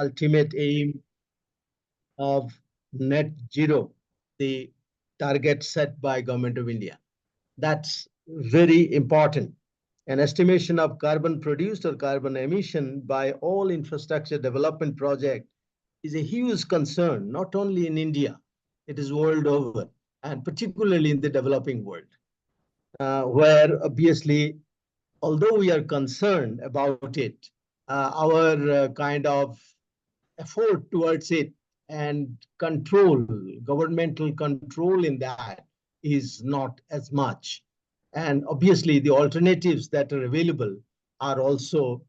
ultimate aim of net zero, the target set by Government of India. That's very important. An estimation of carbon produced or carbon emission by all infrastructure development project is a huge concern, not only in India, it is world over, and particularly in the developing world, where obviously, although we are concerned about it, our kind of effort towards it and control, governmental control in that is not as much. And obviously, the alternatives that are available are also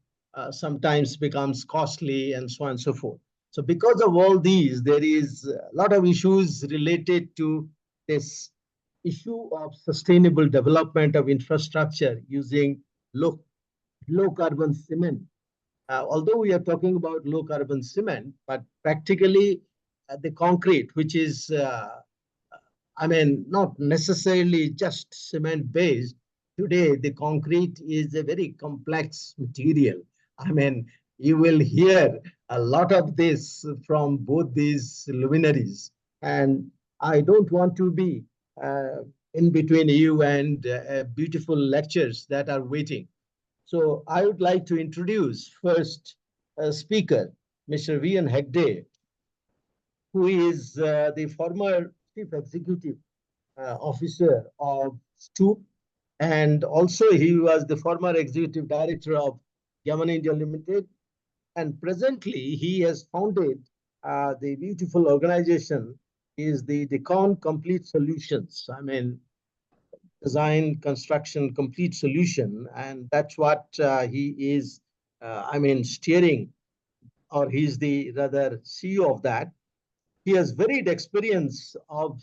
sometimes becomes costly and so on and so forth. So because of all these, there is a lot of issues related to this issue of sustainable development of infrastructure using low carbon cement. Although we are talking about low carbon cement, but practically the concrete, which is, I mean, not necessarily just cement based. Today, the concrete is a very complex material. I mean, you will hear a lot of this from both these luminaries. And I don't want to be in between you and beautiful lectures that are waiting. So I would like to introduce first speaker, Mr. V.N. Hegde, who is the former chief executive officer of Stoop, and also he was the former executive director of Yaman India Limited, and presently he has founded the beautiful organization is the Decon Complete Solutions. I mean, design, construction, complete solution. And that's what he is, I mean, steering, or he's the rather CEO of that. He has varied experience of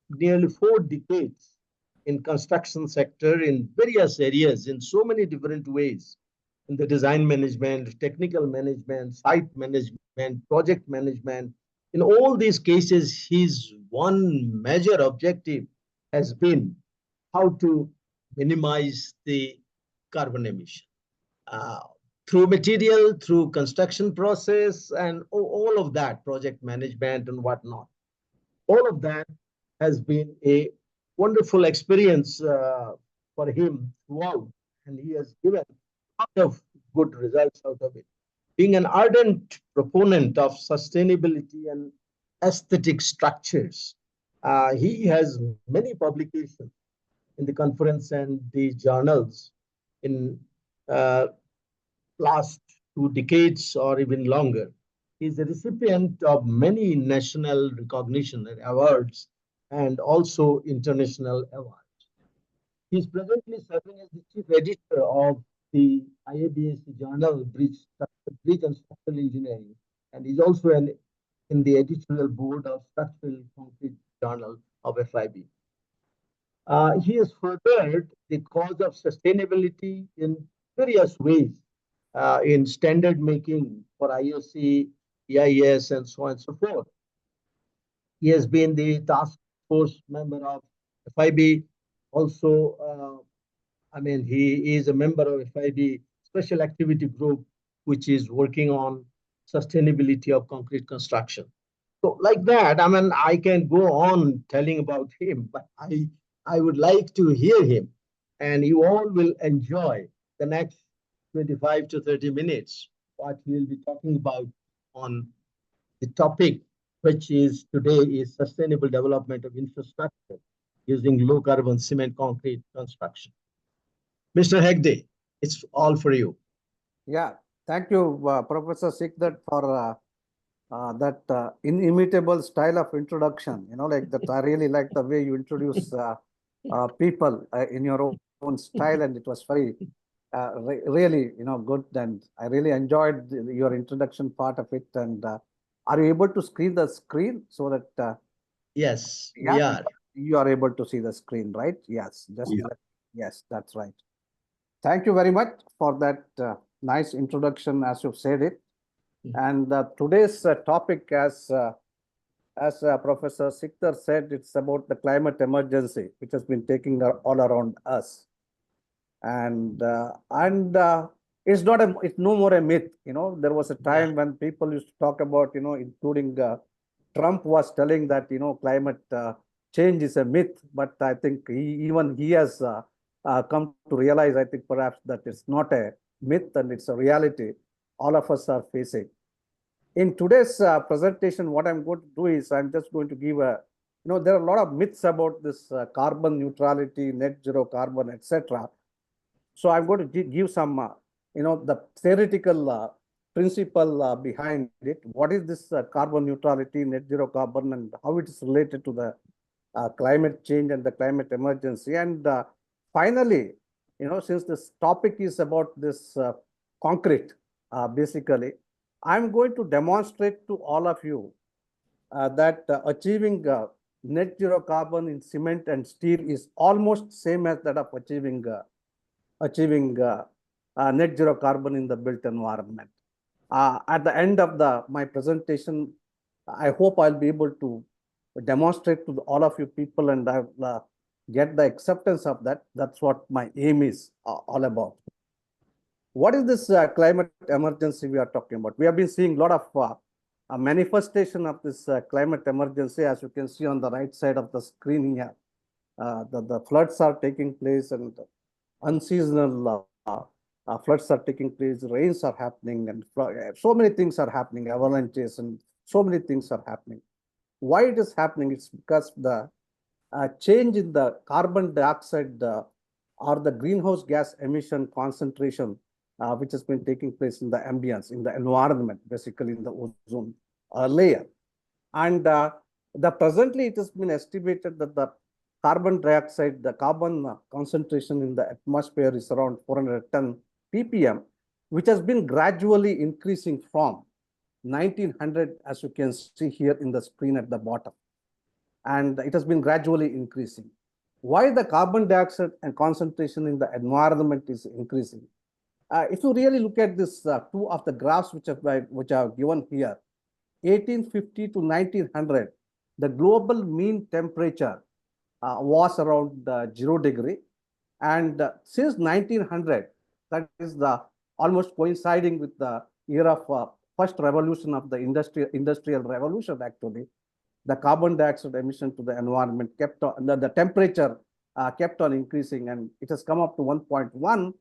nearly 4 decades in construction sector in various areas in so many different ways, in the design management, technical management, site management, project management. In all these cases, his one major objective has been how to minimize the carbon emission uh, through material, through construction process, and all of that, project management and whatnot. All of that has been a wonderful experience for him throughout, and he has given a lot of good results out of it. Being an ardent proponent of sustainability and aesthetic structures, he has many publications in the conference and the journals in uh, last 2 decades or even longer. He's a recipient of many national recognition and awards and also international awards. He's presently serving as the chief editor of the IABS journal Bridge and Structural Engineering, and he's also in the editorial board of Structural Concrete Journal of FIB. He has furthered the cause of sustainability in various ways in standard making for IOC, EIS, and so on and so forth. He has been the task force member of FIB. Also, I mean, he is a member of FIB Special Activity Group, which is working on sustainability of concrete construction. So like that, I mean, I can go on telling about him, but I would like to hear him, and you all will enjoy the next 25 to 30 minutes, what he will be talking about on the topic, which is today is sustainable development of infrastructure using low carbon cement concrete construction. Mr. Hegde, it's all for you. Yeah, thank you, Professor Sikdat, for that inimitable style of introduction. Like that, I really like the way you introduce people in your own style, and it was very, really, good. And I really enjoyed your introduction part of it. And are you able to see the screen so that? Yes, yeah, we are. You are able to see the screen, right? Yes, Yeah. Yes, that's right. Thank you very much for that nice introduction, as you've said it. And today's topic, as Professor Sikdar said, it's about the climate emergency, which has been taking all around us. And it's not a, it's no more a myth. There was a time when people used to talk about, including Trump was telling that, climate change is a myth, but I think even he has come to realize, I think perhaps that it's not a myth and it's a reality all of us are facing. In today's presentation, what I'm going to do is I'm just going to give there are a lot of myths about this carbon neutrality, net zero carbon, etc. So I'm going to give some, the theoretical principle behind it. What is this carbon neutrality, net zero carbon, and how it is related to the climate change and the climate emergency. And finally, since this topic is about this concrete, basically, I'm going to demonstrate to all of you that achieving net zero carbon in cement and steel is almost same as that of achieving net zero carbon in the built environment. At the end of my presentation, I hope I'll be able to demonstrate to all of you people and I'll get the acceptance of that. That's what my aim is all about. What is this climate emergency we are talking about? We have been seeing a lot of a manifestation of this climate emergency, as you can see on the right side of the screen here. The floods are taking place and unseasonal floods are taking place, rains are happening, and so many things are happening, avalanches, and so many things are happening. Why it is happening? It's because the change in the carbon dioxide or the greenhouse gas emission concentration, which has been taking place in the ambience, in the environment, basically in the ozone layer. And presently it has been estimated that the carbon dioxide, the carbon concentration in the atmosphere is around 410 ppm, which has been gradually increasing from 1900, as you can see here in the screen at the bottom. And it has been gradually increasing. Why the carbon dioxide and concentration in the environment is increasing? If you really look at this, two of the graphs which are given here, 1850 to 1900, the global mean temperature was around 0 degree. And since 1900, that is almost coinciding with the year of first revolution of the industrial revolution, actually, the carbon dioxide emission to the environment kept on, the temperature kept on increasing, and it has come up to 1.1.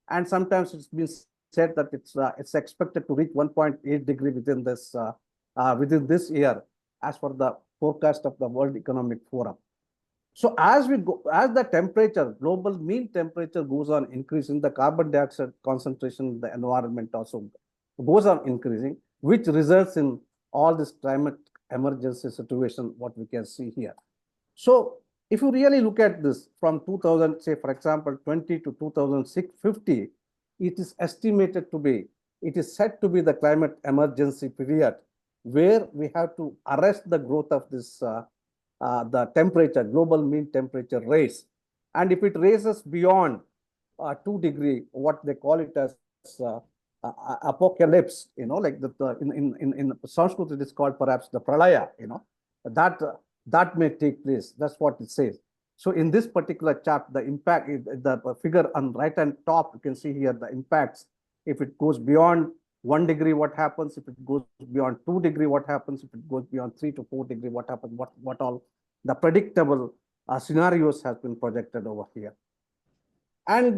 And sometimes it's been said that it's expected to reach 1.8 degree within this year, as per the forecast of the World Economic Forum. So as the temperature, global mean temperature goes on increasing, the carbon dioxide concentration in the environment also goes on increasing, which results in all this climate emergency situation, what we can see here. So if you really look at this from 2000, say for example, 20 to 2050, it is estimated to be, it is said to be the climate emergency period where we have to arrest the growth of this the temperature, global mean temperature rise. And if it raises beyond 2 degree, what they call it as apocalypse, like in Sanskrit it is called perhaps the pralaya, that may take place. That's what it says. So in this particular chart, the impact, the figure on right hand top, you can see here the impacts. If it goes beyond 1 degree, what happens? If it goes beyond 2 degree, what happens? If it goes beyond 3 to 4 degree, what happens? What all the predictable scenarios has been projected over here. And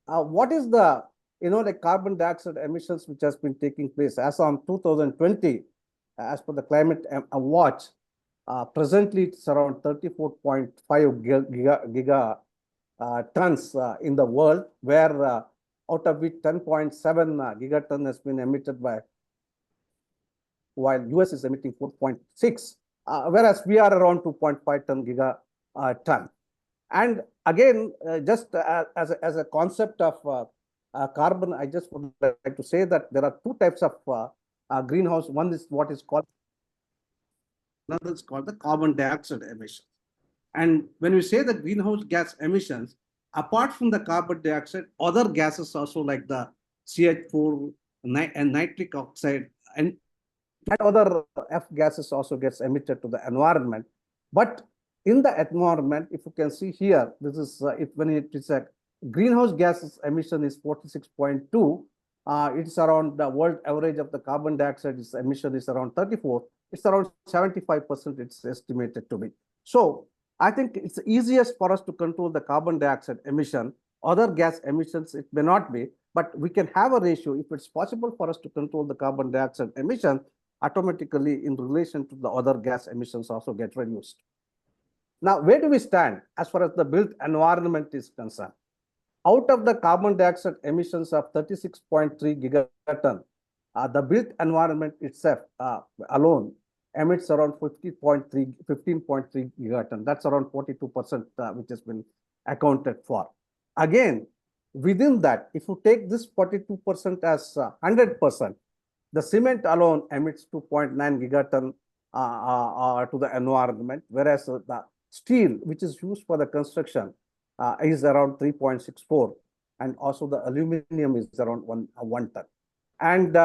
what is the, the carbon dioxide emissions which has been taking place as on 2020, as per the Climate Watch, presently it's around 34.5 giga tons in the world, where out of which 10.7 gigaton has been emitted by, while US is emitting 4.6, whereas we are around 2.5 gigaton. And again, just as a concept of carbon, I just would like to say that there are two types of greenhouse. One is what is called, another is called the carbon dioxide emissions. And when we say the greenhouse gas emissions, apart from the carbon dioxide, other gases also like the CH4 and nitric oxide and other F gases also gets emitted to the environment. But in the environment, if you can see here, this is when it is a greenhouse gases emission is 46.2, it's around the world average of the carbon dioxide emission is around 34. It's around 75% it's estimated to be. So I think it's easiest for us to control the carbon dioxide emission. Other gas emissions, it may not be, but we can have a ratio. If it's possible for us to control the carbon dioxide emission, automatically in relation to the other gas emissions also get reduced. Now, where do we stand as far as the built environment is concerned? Out of the carbon dioxide emissions of 36.3 gigaton, the built environment itself alone emits around 15.3 gigaton. That's around 42%, which has been accounted for. Again, within that, if you take this 42% as 100%, the cement alone emits 2.9 gigaton to the environment, whereas the steel, which is used for the construction, is around 3.64, and also the aluminum is around 1 ton. And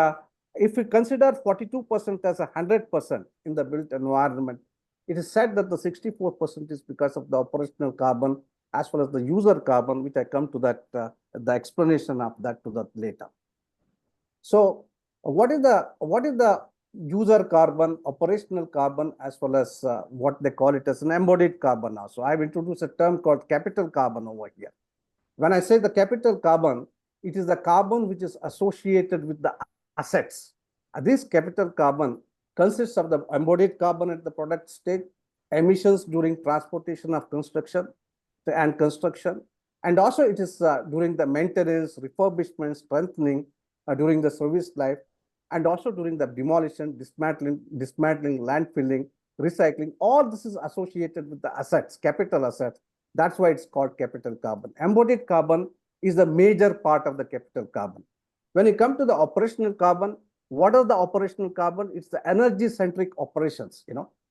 if we consider 42% as 100% in the built environment, it is said that the 64% is because of the operational carbon as well as the user carbon, which I come to that, the explanation of that to that later. So what is the user carbon, operational carbon, as well as what they call it as an embodied carbon now? So I've introduced a term called capital carbon over here. When I say the capital carbon, it is the carbon which is associated with the assets. This capital carbon consists of the embodied carbon at the product stage, emissions during transportation of construction, and also it is during the maintenance, refurbishment, strengthening, during the service life, and also during the demolition, dismantling, landfilling, recycling. All this is associated with the assets, capital assets. That's why it's called capital carbon. Embodied carbon is the major part of the capital carbon. When you come to the operational carbon, what are the operational carbon? It's the energy-centric operations,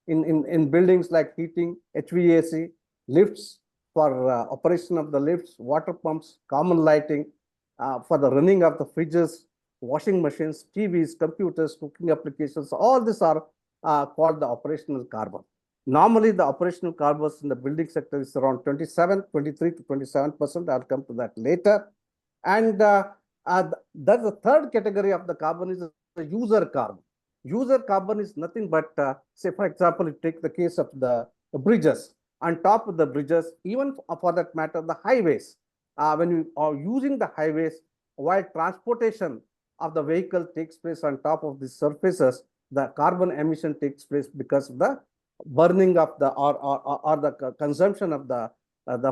in buildings like heating, HVAC, lifts, for operation of the lifts, water pumps, common lighting, for the running of the fridges, washing machines, TVs, computers, cooking applications. All these are called the operational carbon. Normally, the operational carbons in the building sector is around 23 to 27%. I'll come to that later. And that's the third category of the carbon is the user carbon. User carbon is nothing but, say, for example, you take the case of the bridges. On top of the bridges, even for that matter, the highways. When you are using the highways, while transportation of the vehicle takes place on top of the surfaces, the carbon emission takes place because of the burning of the or the consumption of the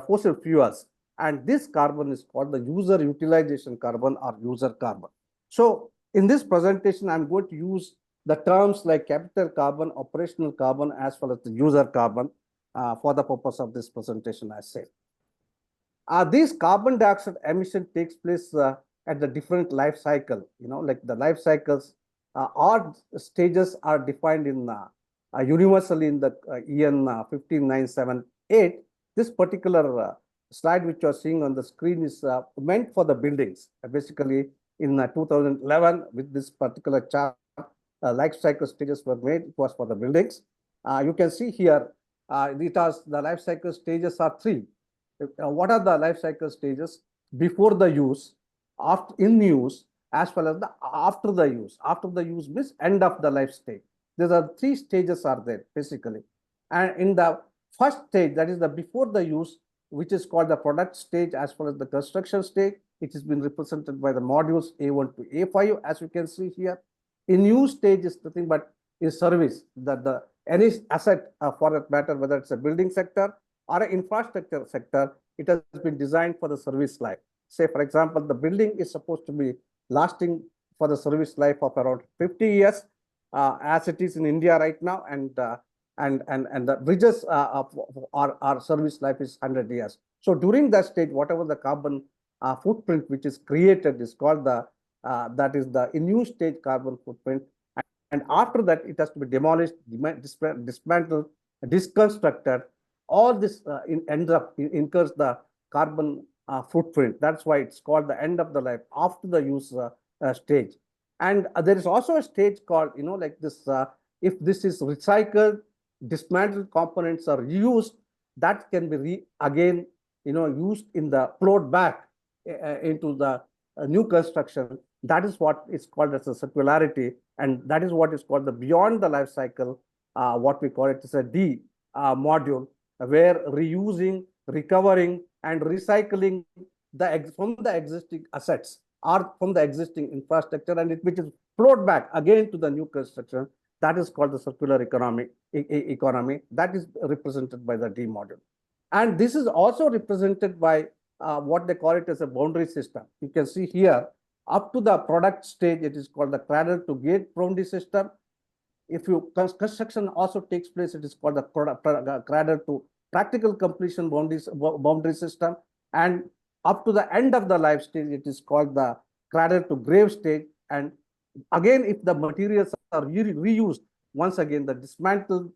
fossil fuels. And this carbon is called the user utilization carbon or user carbon. So in this presentation, I'm going to use the terms like capital carbon, operational carbon, as well as the user carbon for the purpose of this presentation, I say. This carbon dioxide emission takes place at the different life cycle, like the life cycles or stages are defined in universally in the EN 15978. This particular slide which you are seeing on the screen is meant for the buildings. Basically, in 2011, with this particular chart, life cycle stages were made. It was for the buildings. You can see here, the life cycle stages are 3. What are the life cycle stages? Before the use, after in use, as well as the after the use. After the use means end of the life stage. There are 3 stages are there basically. And in the first stage, that is the before the use, which is called the product stage as well as the construction stage, it has been represented by the modules A1 to A5, as you can see here. In use stage is nothing but is service, that any asset for that matter, whether it's a building sector or an infrastructure sector, it has been designed for the service life. Say, for example, the building is supposed to be lasting for the service life of around 50 years, as it is in India right now, and the bridges our service life is 100 years. So during that stage, whatever the carbon footprint which is created is called that is the in use stage carbon footprint. And after that, it has to be demolished, dismantled, disconstructed. All this incurs the carbon footprint. That's why it's called the end of the life after the use stage. And there is also a stage called, like this, if this is recycled, dismantled components are used, that can be used in the flowed back into the new construction. That is what is called as a circularity, and that is what is called the beyond the life cycle, what we call it is a D module, where reusing, recovering, and recycling from the existing assets or from the existing infrastructure, and which is flowed back again to the new construction. That is called the circular economy. That is represented by the D module. And this is also represented by what they call it as a boundary system. You can see here, up to the product stage, it is called the cradle to gate boundary system. If you construction also takes place, it is called the cradle to practical completion boundary system. And up to the end of the life stage, it is called the cradle to grave stage. And again, if the materials are reused, once again, the dismantled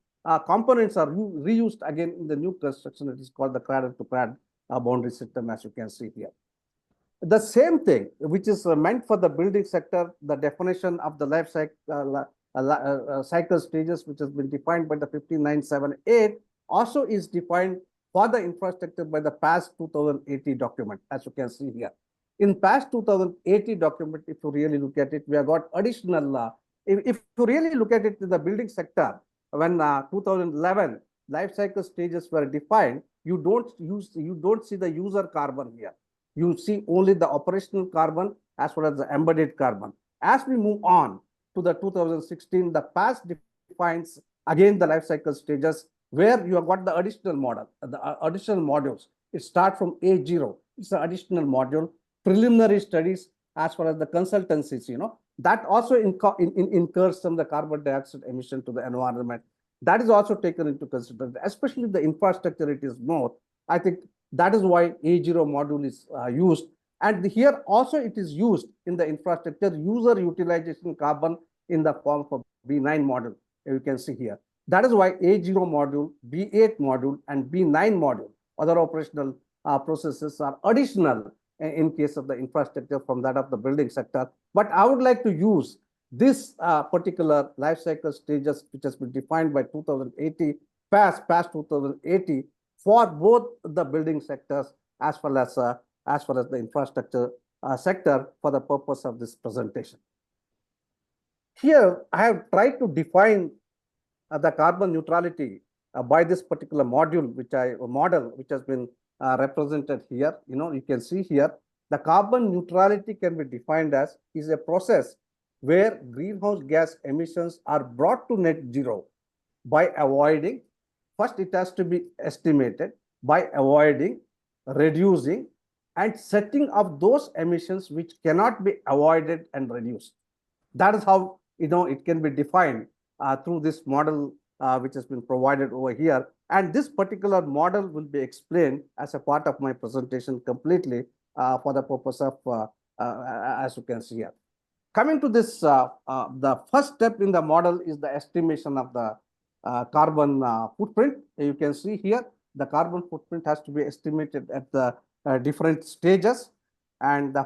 components are reused again in the new construction. It is called the cradle to cradle boundary system, as you can see here. The same thing, which is meant for the building sector, the definition of the life cycle stages, which has been defined by the 15978, also is defined for the infrastructure by the PAS 2080 document, as you can see here. In PAS 2080 document, if you really look at it, we have got additional, if you really look at it in the building sector, when 2011 life cycle stages were defined, you don't see the user carbon here. You see only the operational carbon as well as the embedded carbon. As we move on to the 2016, the PAS defines again the life cycle stages, where you have got the additional model, the additional modules. It starts from A0. It's the additional module, preliminary studies, as well as the consultancies, that also incurs some of the carbon dioxide emission to the environment. That is also taken into consideration, especially the infrastructure. It is more, I think that is why A0 module is used. And here also it is used in the infrastructure user utilization carbon in the form of B9 module. You can see here. That is why A0 module, B8 module, and B9 module, other operational processes, are additional in case of the infrastructure from that of the building sector. But I would like to use this particular life cycle stages, which has been defined by 2080, PAS 2080, for both the building sectors as well as the infrastructure sector, for the purpose of this presentation. Here, I have tried to define the carbon neutrality by this particular model which has been represented here. You can see here, the carbon neutrality can be defined as is a process where greenhouse gas emissions are brought to net zero by avoiding, first it has to be estimated, by avoiding, reducing, and setting up those emissions which cannot be avoided and reduced. That is how it can be defined through this model which has been provided over here. And this particular model will be explained as a part of my presentation completely for the purpose of, as you can see here. Coming to this, the first step in the model is the estimation of the carbon footprint. You can see here, the carbon footprint has to be estimated at the different stages. And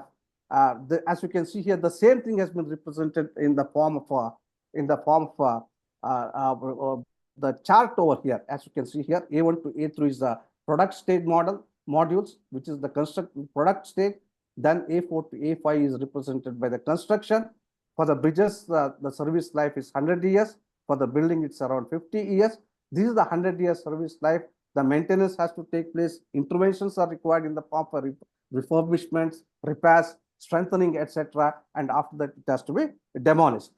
as you can see here, the same thing has been represented in the form of the chart over here. As you can see here, A1 to A3 is the product stage modules, which is the product stage. Then A4 to A5 is represented by the construction. For the bridges, the service life is 100 years. For the building, it's around 50 years. This is the 100-year service life. The maintenance has to take place. Interventions are required in the form of refurbishments, repairs, strengthening, etc. And after that, it has to be demolished.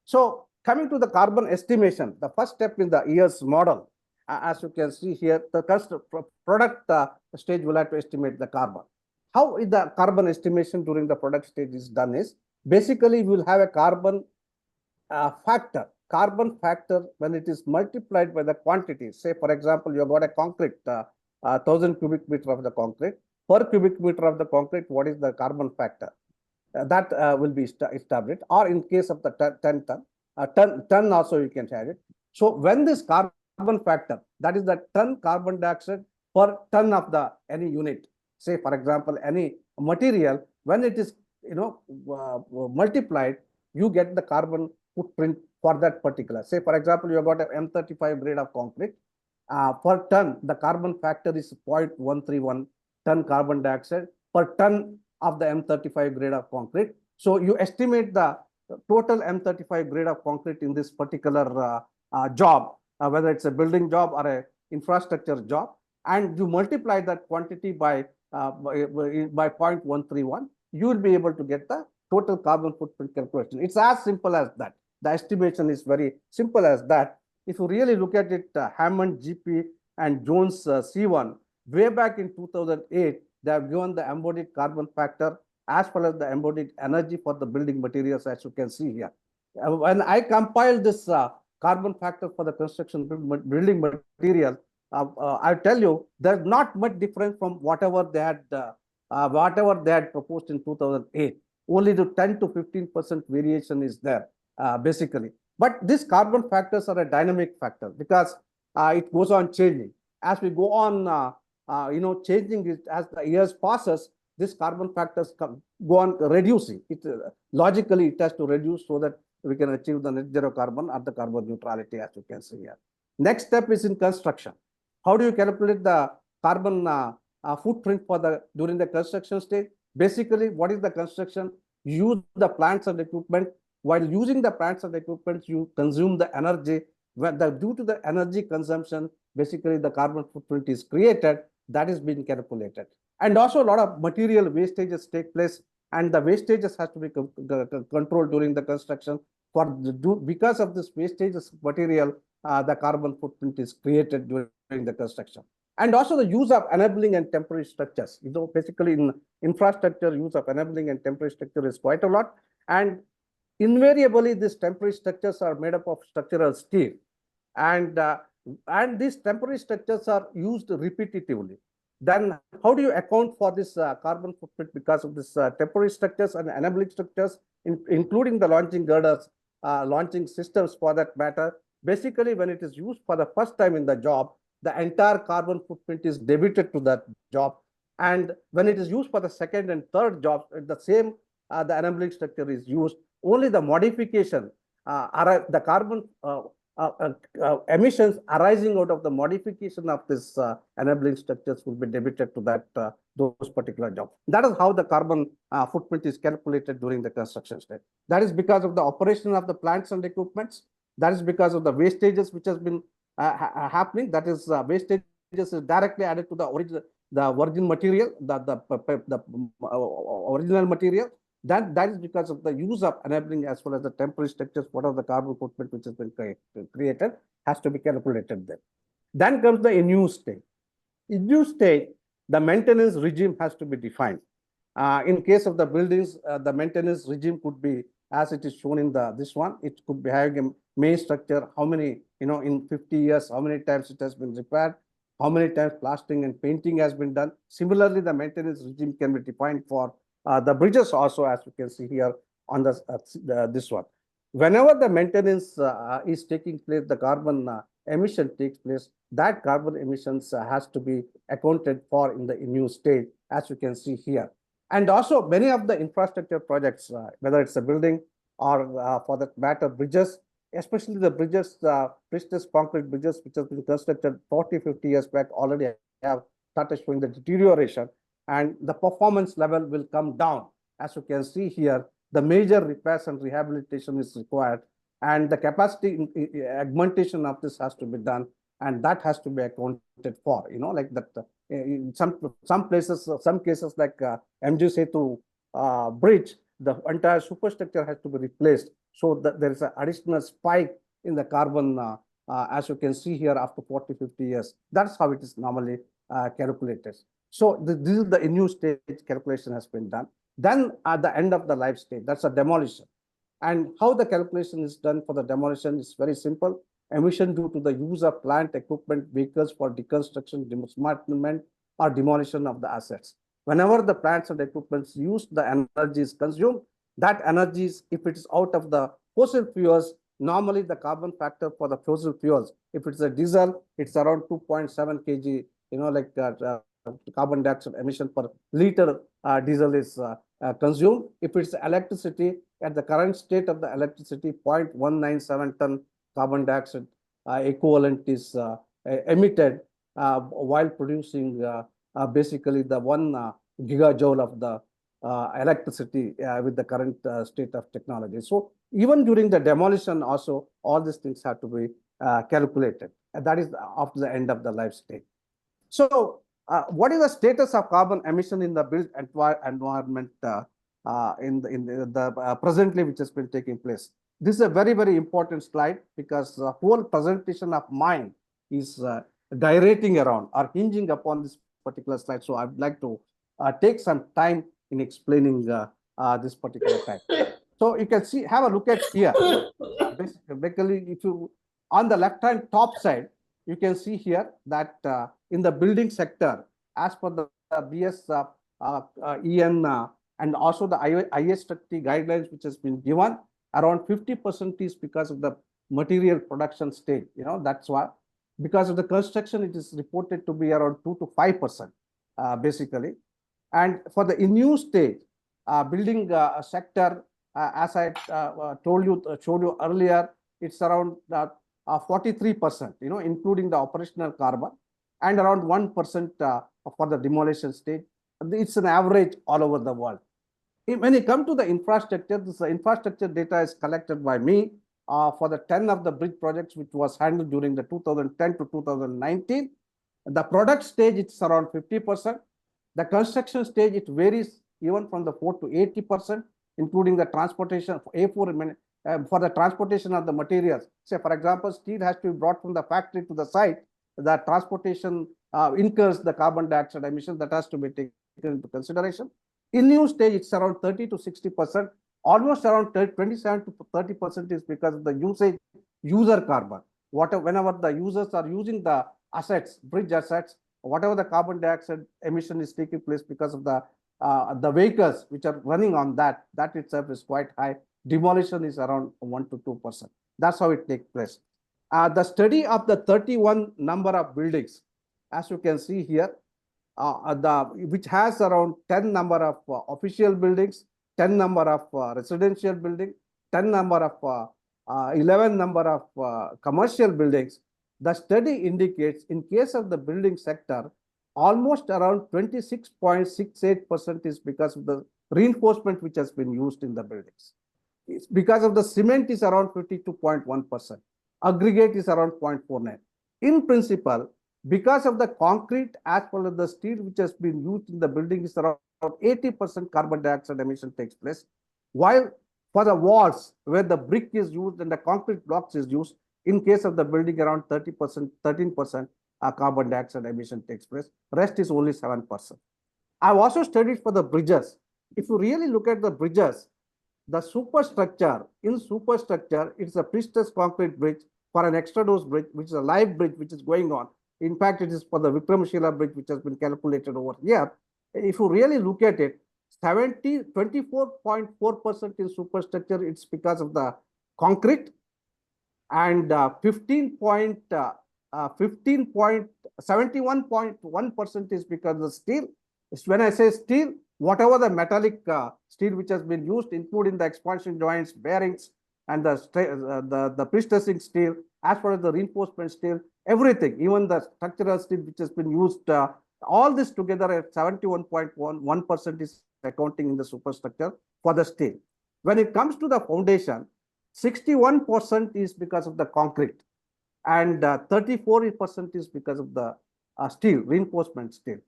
So coming to the carbon estimation, the first step in the years model, as you can see here, the product stage will have to estimate the carbon. How is the carbon estimation during the product stage is done is, basically we will have a carbon factor. Carbon factor, when it is multiplied by the quantity, say for example, you have got a concrete, 1000 cubic meter of the concrete. Per cubic meter of the concrete, what is the carbon factor? That will be established. Or in case of the 10 ton also you can have it. So when this carbon factor, that is the ton carbon dioxide per ton of the any unit, say for example any material, when it is multiplied, you get the carbon footprint for that particular. Say for example, you have got an M35 grade of concrete. Per ton, the carbon factor is 0.131 ton carbon dioxide per ton of the M35 grade of concrete. So you estimate the total M35 grade of concrete in this particular job, whether it's a building job or a infrastructure job, and you multiply that quantity by 0.131, you will be able to get the total carbon footprint calculation. It's as simple as that. The estimation is very simple as that. If you really look at it, Hammond GP and Jones C1, way back in 2008, they have given the embodied carbon factor as well as the embodied energy for the building materials, as you can see here. When I compiled this carbon factor for the construction building material, I tell you, there's not much difference from whatever they had proposed in 2008. Only the 10 to 15% variation is there, basically. But these carbon factors are a dynamic factor because it goes on changing. As we go on, changing it as the years passes, these carbon factors go on reducing. Logically, it has to reduce so that we can achieve the net zero carbon or the carbon neutrality, as you can see here. Next step is in construction. How do you calculate the carbon footprint for during the construction stage? Basically, what is the construction? You use the plants and equipment. While using the plants and equipment, you consume the energy. Due to the energy consumption, basically the carbon footprint is created. That is being calculated. And also a lot of material wastages take place, and the wastages has to be controlled during the construction. Because of this wastages material, the carbon footprint is created during the construction. And also the use of enabling and temporary structures. Basically in infrastructure, use of enabling and temporary structure is quite a lot. And invariably, these temporary structures are made up of structural steel. And these temporary structures are used repetitively. Then how do you account for this carbon footprint because of this temporary structures and enabling structures, including the launching girders, launching systems for that matter? Basically, when it is used for the first time in the job, the entire carbon footprint is debited to that job. And when it is used for the second and third jobs, the same, the enabling structure is used. Only the modification, the carbon emissions arising out of the modification of this enabling structures will be debited to that those particular jobs. That is how the carbon footprint is calculated during the construction stage. That is because of the operation of the plants and equipments. That is because of the wastages which has been happening. That is wastages is directly added to the virgin material, the original material. That is because of the use of enabling as well as the temporary structures. What are the carbon footprint which has been created has to be calculated there. Then comes the in-use stage. In-use stage, the maintenance regime has to be defined. In case of the buildings, the maintenance regime could be as it is shown in this one. It could be having a main structure, how many, in 50 years, how many times it has been repaired, how many times plastering and painting has been done. Similarly, the maintenance regime can be defined for the bridges also, as you can see here on this one. Whenever the maintenance is taking place, the carbon emission takes place, that carbon emissions has to be accounted for in the in-use stage, as you can see here. And also many of the infrastructure projects, whether it's a building or for that matter, bridges, especially the bridges, precious concrete bridges, which have been constructed 40, 50 years back, already have started showing the deterioration, and the performance level will come down. As you can see here, the major repairs and rehabilitation is required, and the capacity augmentation of this has to be done, and that has to be accounted for, like that. In some places, some cases like MG Setu bridge, the entire superstructure has to be replaced, so that there is an additional spike in the carbon, as you can see here, after 40, 50 years. That's how it is normally calculated. So this is the in-use stage calculation has been done. Then at the end of the life stage, that's a demolition. And how the calculation is done for the demolition is very simple. Emission due to the use of plant, equipment, vehicles for deconstruction, dismantlement, or demolition of the assets. Whenever the plants and equipment used, the energy is consumed. That energy is, if it is out of the fossil fuels, normally the carbon factor for the fossil fuels, if it's a diesel, it's around 2.7 kg, like carbon dioxide emission per liter diesel is consumed. If it's electricity, at the current state of the electricity, 0.197 ton carbon dioxide equivalent is emitted while producing basically the 1 gigajoule of the electricity with the current state of technology. So even during the demolition also, all these things have to be calculated. And that is after the end of the life stage. So what is the status of carbon emission in the built environment in the presently which has been taking place? This is a very, very important slide because the whole presentation of mine is gyrating around or hinging upon this particular slide. So I'd like to take some time in explaining this particular type. So you can see, have a look at here. Basically, if you, on the left-hand top side, you can see here that in the building sector, as per the BS EN and also the IS30 guidelines which has been given, around 50% is because of the material production stage. You know, that's why because of the construction, it is reported to be around 2 to 5% basically. And for the in-use stage, building sector, as I showed you earlier, it's around 43%, you know, including the operational carbon, and around 1% for the demolition stage. It's an average all over the world. When you come to the infrastructure, this infrastructure data is collected by me for the 10 of the bridge projects which was handled during the 2010 to 2019. The product stage, it's around 50%. The construction stage, it varies even from the 4 to 80%, including the transportation A4 for the transportation of the materials. Say, for example, steel has to be brought from the factory to the site. The transportation incurs the carbon dioxide emission that has to be taken into consideration. In new stage, it's around 30 to 60%. Almost around 27 to 30% is because of the user carbon. Whenever the users are using the assets, bridge assets, whatever the carbon dioxide emission is taking place because of the vehicles which are running on that itself is quite high. Demolition is around 1 to 2%. That's how it takes place. The study of the 31 number of buildings, as you can see here, which has around 10 number of official buildings, 10 number of residential buildings, 10 number of 11 number of commercial buildings. The study indicates in case of the building sector, almost around 26.68% is because of the reinforcement which has been used in the buildings. It's because of the cement is around 52.1%. Aggregate is around 0.49. In principle, because of the concrete as well as the steel which has been used in the building is around 80% carbon dioxide emission takes place. While for the walls where the brick is used and the concrete blocks is used, in case of the building around 30%, 13% carbon dioxide emission takes place. Rest is only 7%. I've also studied for the bridges. If you really look at the bridges, the superstructure, it's a pre-stressed concrete bridge for an extra dose bridge, which is a live bridge which is going on. In fact, it is for the Vikramshila bridge, which has been calculated over here. If you really look at it, 24.4% in superstructure, it's because of the concrete, and 71.1% is because of the steel. When I say steel, whatever the metallic steel which has been used, including the expansion joints, bearings, and the pre-stressing steel, as far as the reinforcement steel, everything, even the structural steel which has been used, all this together at 71.1% is accounting in the superstructure for the steel. When it comes to the foundation, 61% is because of the concrete, and 34% is because of the steel, reinforcement steel.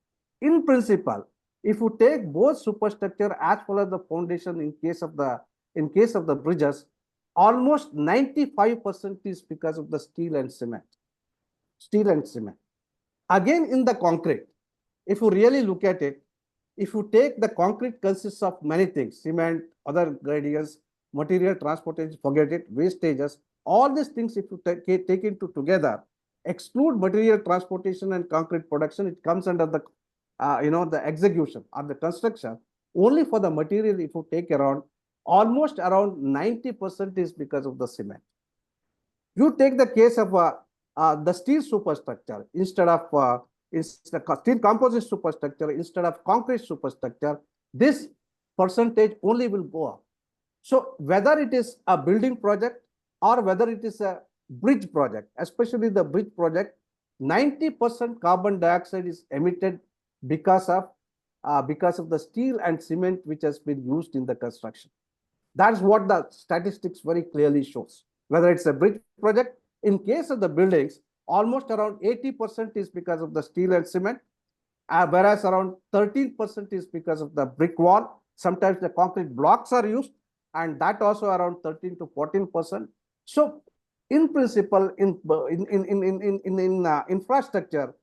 In principle, if you take both superstructure as well as the foundation in case of the bridges, almost 95% is because of the steel and cement. Again, in the concrete, if you really look at it, if you take the concrete consists of many things, cement, other gradients, material transportation, forget it, wastages, all these things, if you take into together, exclude material transportation and concrete production, it comes under the the execution or the construction. Only for the material, if you take almost around 90% is because of the cement. You take the case of the steel superstructure, instead of steel composite superstructure, instead of concrete superstructure, this percentage only will go up. So whether it is a building project or whether it is a bridge project, especially the bridge project, 90% carbon dioxide is emitted because of because of the steel and cement which has been used in the construction. That's what the statistics very clearly shows. Whether it's a bridge project, in case of the buildings, almost around 80% is because of the steel and cement, whereas around 13% is because of the brick wall. Sometimes the concrete blocks are used, and that also around 13 to 14%. So, in principle, in infrastructure,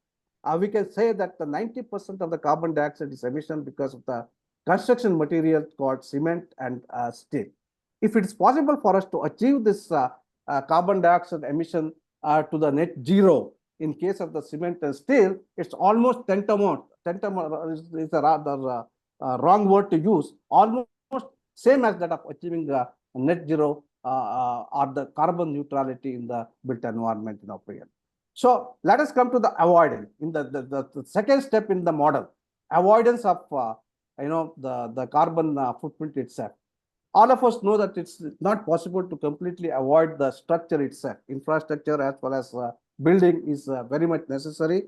we can say that the 90% of the carbon dioxide is emission because of the construction material called cement and steel. If it is possible for us to achieve this carbon dioxide emission to the net zero in case of the cement and steel, it's almost tantamount. Tantamount is a rather wrong word to use. Almost same as that of achieving the net zero or the carbon neutrality in the built environment in our period. So let us come to the avoidance in the second step in the model, avoidance of the carbon footprint itself. All of us know that it's not possible to completely avoid the structure itself. Infrastructure as well as building is very much necessary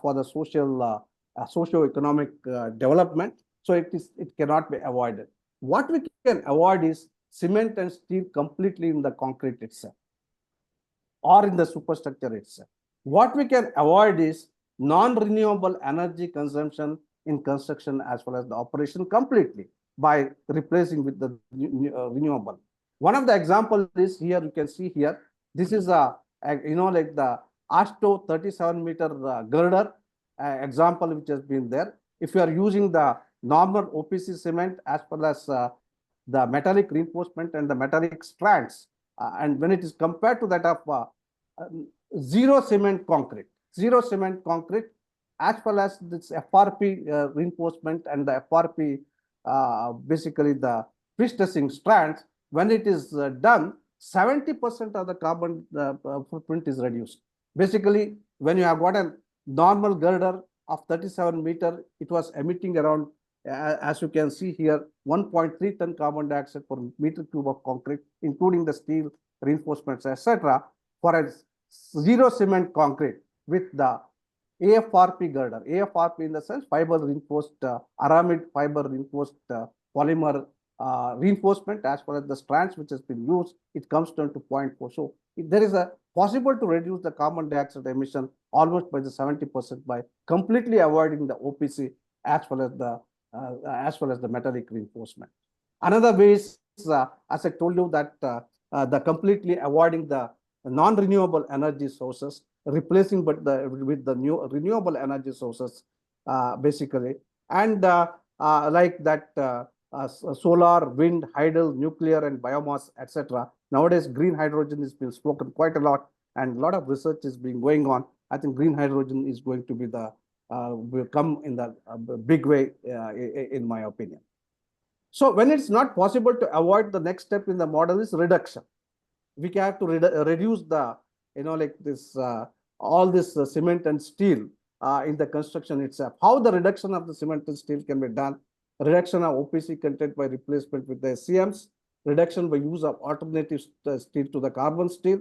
for the socio-economic development. So it cannot be avoided. What we can avoid is cement and steel completely in the concrete itself or in the superstructure itself. What we can avoid is non-renewable energy consumption in construction as well as the operation completely by replacing with the renewable. One of the examples is here, you can see here, this is like the ASTO 37-meter girder example which has been there. If you are using the normal OPC cement as well as the metallic reinforcement and the metallic strands, and when it is compared to that of zero cement concrete as well as this FRP reinforcement and the FRP basically the pre-stressing strands, when it is done, 70% of the carbon footprint is reduced. Basically, when you have got a normal girder of 37 meter, it was emitting around, as you can see here, 1.3 ton carbon dioxide per meter cube of concrete, including the steel reinforcements, etc. For a zero cement concrete with the AFRP girder. AFRP in the sense fiber reinforced, aramid fiber reinforced polymer reinforcement as well as the strands which has been used, it comes down to 0.4. So there is a possible to reduce the carbon dioxide emission almost by the 70% by completely avoiding the OPC as well as the metallic reinforcement. Another way is, as I told you, that the completely avoiding the non-renewable energy sources, replacing with the new renewable energy sources, basically, and like that solar, wind, hydel, nuclear, and biomass, etc. Nowadays, green hydrogen is being spoken quite a lot, and a lot of research is being going on. I think green hydrogen is going to be the will come in the big way, in my opinion. So when it's not possible to avoid, the next step in the model is reduction. We have to reduce the, like this, all this cement and steel in the construction itself. How the reduction of the cement and steel can be done? Reduction of OPC content by replacement with the SCMs, reduction by use of alternative steel to the carbon steel,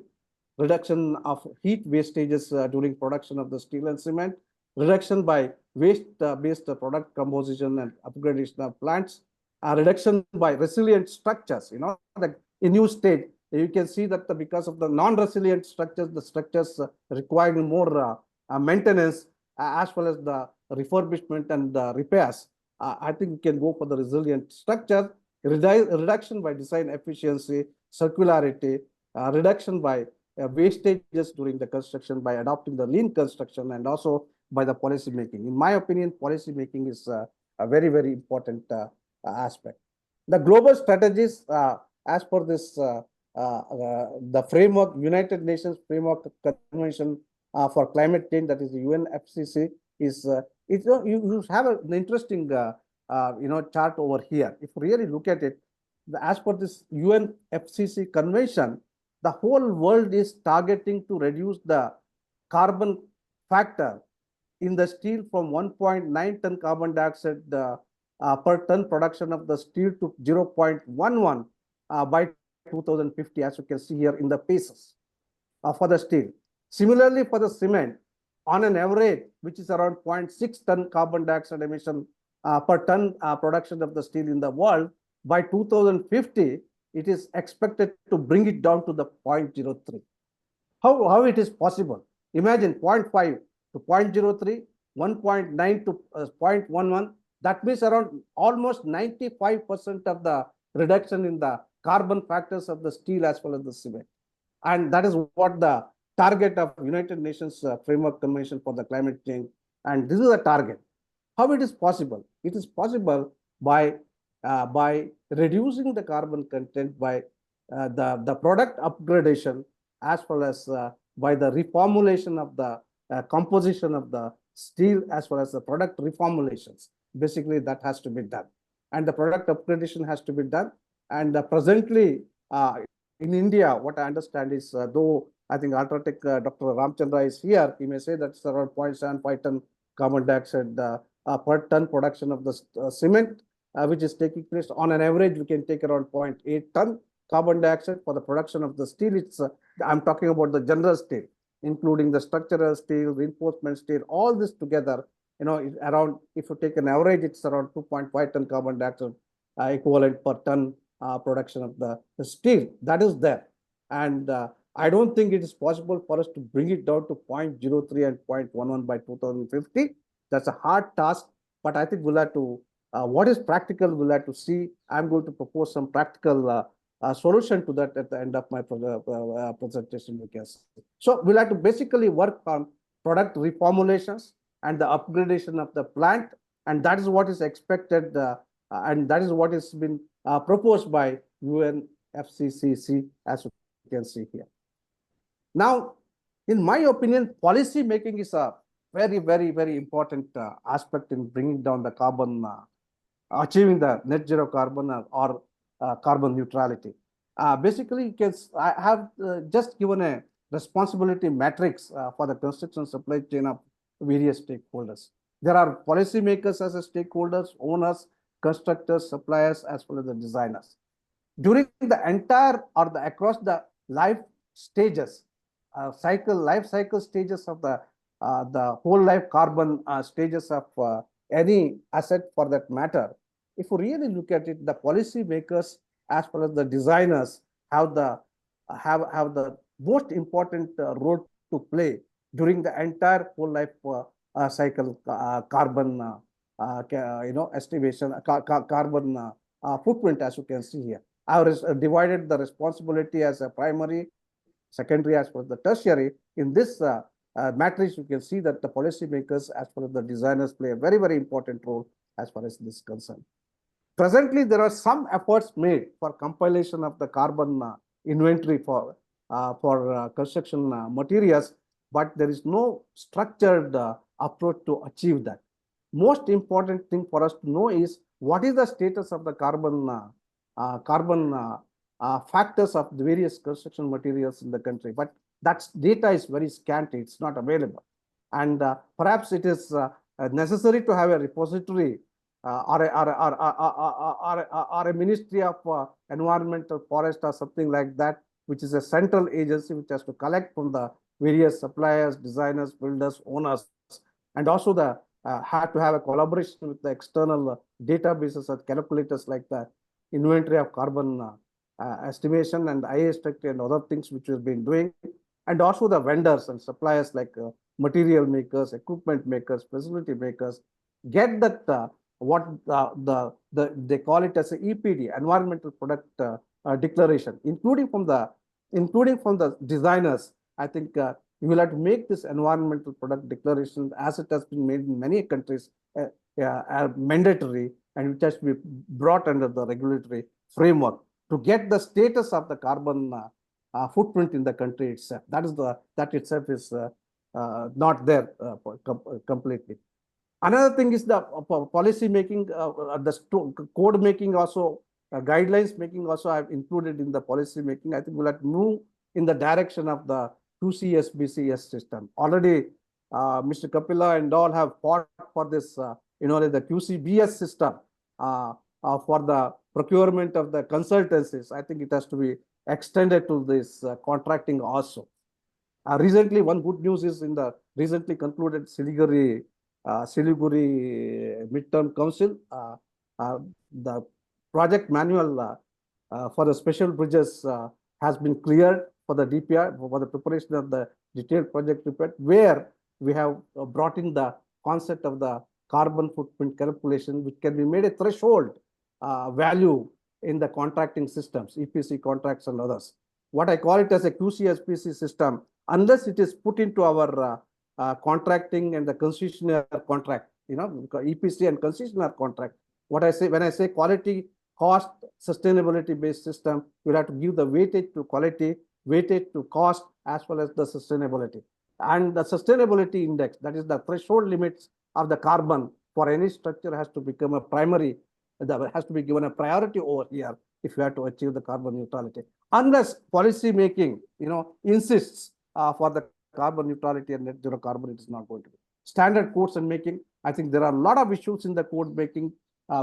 reduction of heat wastages during production of the steel and cement, reduction by waste-based product composition and upgradation of plants, reduction by resilient structures. The in new state, you can see that because of the non-resilient structures, the structures requiring more maintenance as well as the refurbishment and repairs. I think we can go for the resilient structure, reduction by design efficiency, circularity, reduction by wastages during the construction by adopting the lean construction, and also by the policy making. In my opinion, policy making is a very, very important aspect. The global strategies, as per this, the framework, United Nations Framework Convention for Climate Change, that is the UNFCCC, is you have an interesting chart over here. If you really look at it, as per this UNFCCC convention, the whole world is targeting to reduce the carbon factor in the steel from 1.9 ton carbon dioxide per ton production of the steel to 0.11 by 2050, as you can see here in the paces for the steel. Similarly, for the cement, on an average, which is around 0.6 ton carbon dioxide emission per ton production of the steel in the world. By 2050, it is expected to bring it down to the 0.03. How it is possible? Imagine 0.5 to 0.03, 1.9 to 0.11. That means around almost 95% of the reduction in the carbon factors of the steel as well as the cement. And that is what the target of United Nations Framework Convention for the Climate Change. And this is a target. How it is possible? It is possible by reducing the carbon content by the product upgradation, as well as by the reformulation of the composition of the steel, as well as the product reformulations. Basically, that has to be done. And the product upgradation has to be done. And presently, in India, what I understand is, though I think Ultratech Dr. Ramchandra is here, he may say that it's around 0.75 ton carbon dioxide per ton production of the cement, which is taking place. On an average, we can take around 0.8 ton carbon dioxide for the production of the steel. It's I'm talking about the general steel, including the structural steel, reinforcement steel, all this together. Around, if you take an average, it's around 2.5 ton carbon dioxide equivalent per ton production of the steel. That is there. And I don't think it is possible for us to bring it down to 0.03 and 0.11 by 2050. That's a hard task, but I think we'll have to, what is practical, we'll have to see. I'm going to propose some practical solution to that at the end of my presentation. So we'll have to basically work on product reformulations and the upgradation of the plant. And that is what is expected, and that is what has been proposed by UNFCCC, as you can see here. Now, in my opinion, policy making is a very, very, very important aspect in bringing down the carbon, achieving the net zero carbon or carbon neutrality. Basically, I have just given a responsibility matrix for the construction supply chain of various stakeholders. There are policymakers as a stakeholders, owners, constructors, suppliers, as well as the designers. During the entire or the across the life stages, life cycle stages of the whole life carbon stages of any asset for that matter, if you really look at it, the policy makers as well as the designers have the most important role to play during the entire whole life cycle carbon estimation, carbon footprint, as you can see here. I have divided the responsibility as a primary, secondary, as well as the tertiary. In this matrix, you can see that the policymakers as well as the designers play a very, very important role as far as this is concerned. Presently, there are some efforts made for compilation of the carbon inventory for construction materials, but there is no structured approach to achieve that. Most important thing for us to know is what is the status of the carbon factors of the various construction materials in the country. But that data is very scanty; it's not available, and perhaps it is necessary to have a repository or a Ministry of Environmental Forest or something like that, which is a central agency which has to collect from the various suppliers, designers, builders, owners, and also the have to have a collaboration with the external databases or calculators like the inventory of carbon estimation and IA structure and other things which we've been doing, and also the vendors and suppliers like material makers, equipment makers, facility makers, get that what they call it as a EPD, environmental product declaration, including from the designers. I think you will have to make this environmental product declaration, as it has been made in many countries, mandatory, and which has to be brought under the regulatory framework to get the status of the carbon footprint in the country itself. That itself is not there completely. Another thing is the policy making, the code making also, guidelines making also I've included in the policy making. I think we'll have to move in the direction of the QCS-BCS system. Already, Mr. Kapila and all have fought for this, the QCBS system for the procurement of the consultancies. I think it has to be extended to this contracting also. Recently, one good news is in the recently concluded Siliguri Siliguri Midterm Council. The project manual for the special bridges has been cleared for the DPR, for the preparation of the detailed project report, where we have brought in the concept of the carbon footprint calculation, which can be made a threshold value in the contracting systems, EPC contracts and others. What I call it as a QCSPC system, unless it is put into our contracting and the concessionaire contract, EPC and concessionaire contract. What I say when I say quality, cost, sustainability based system, you have to give the weightage to quality, weightage to cost, as well as the sustainability. And the sustainability index, that is the threshold limits of the carbon for any structure, has to become a primary, that has to be given a priority over here if you have to achieve the carbon neutrality. Unless policy making, insists for the carbon neutrality and net zero carbon, it is not going to be. Standard codes and making, I think there are a lot of issues in the code making.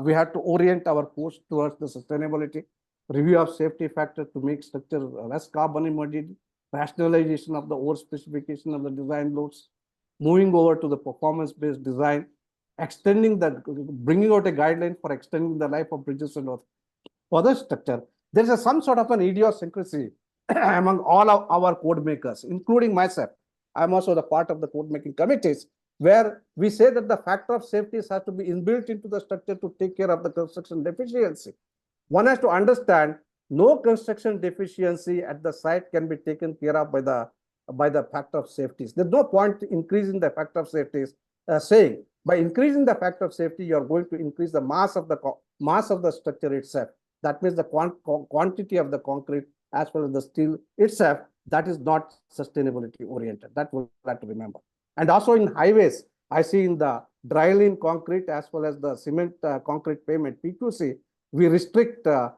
We have to orient our course towards the sustainability, review of safety factor to make structure less carbon emitted, rationalization of the over specification of the design loads, moving over to the performance-based design, bringing out a guideline for extending the life of bridges and other structure. There is some sort of an idiosyncrasy among all of our code makers, including myself. I'm also the part of the code making committees, where we say that the factor of safety has to be inbuilt into the structure to take care of the construction deficiency. One has to understand no construction deficiency at the site can be taken care of by the factor of safety. There's no point increasing the factor of safety, saying by increasing the factor of safety, you're going to increase the mass of the structure itself. That means the quantity of the concrete as well as the steel itself. That is not sustainability oriented. That we have to remember. And also in highways, I see in the dry lean concrete as well as the cement concrete pavement, PQC, we restrict the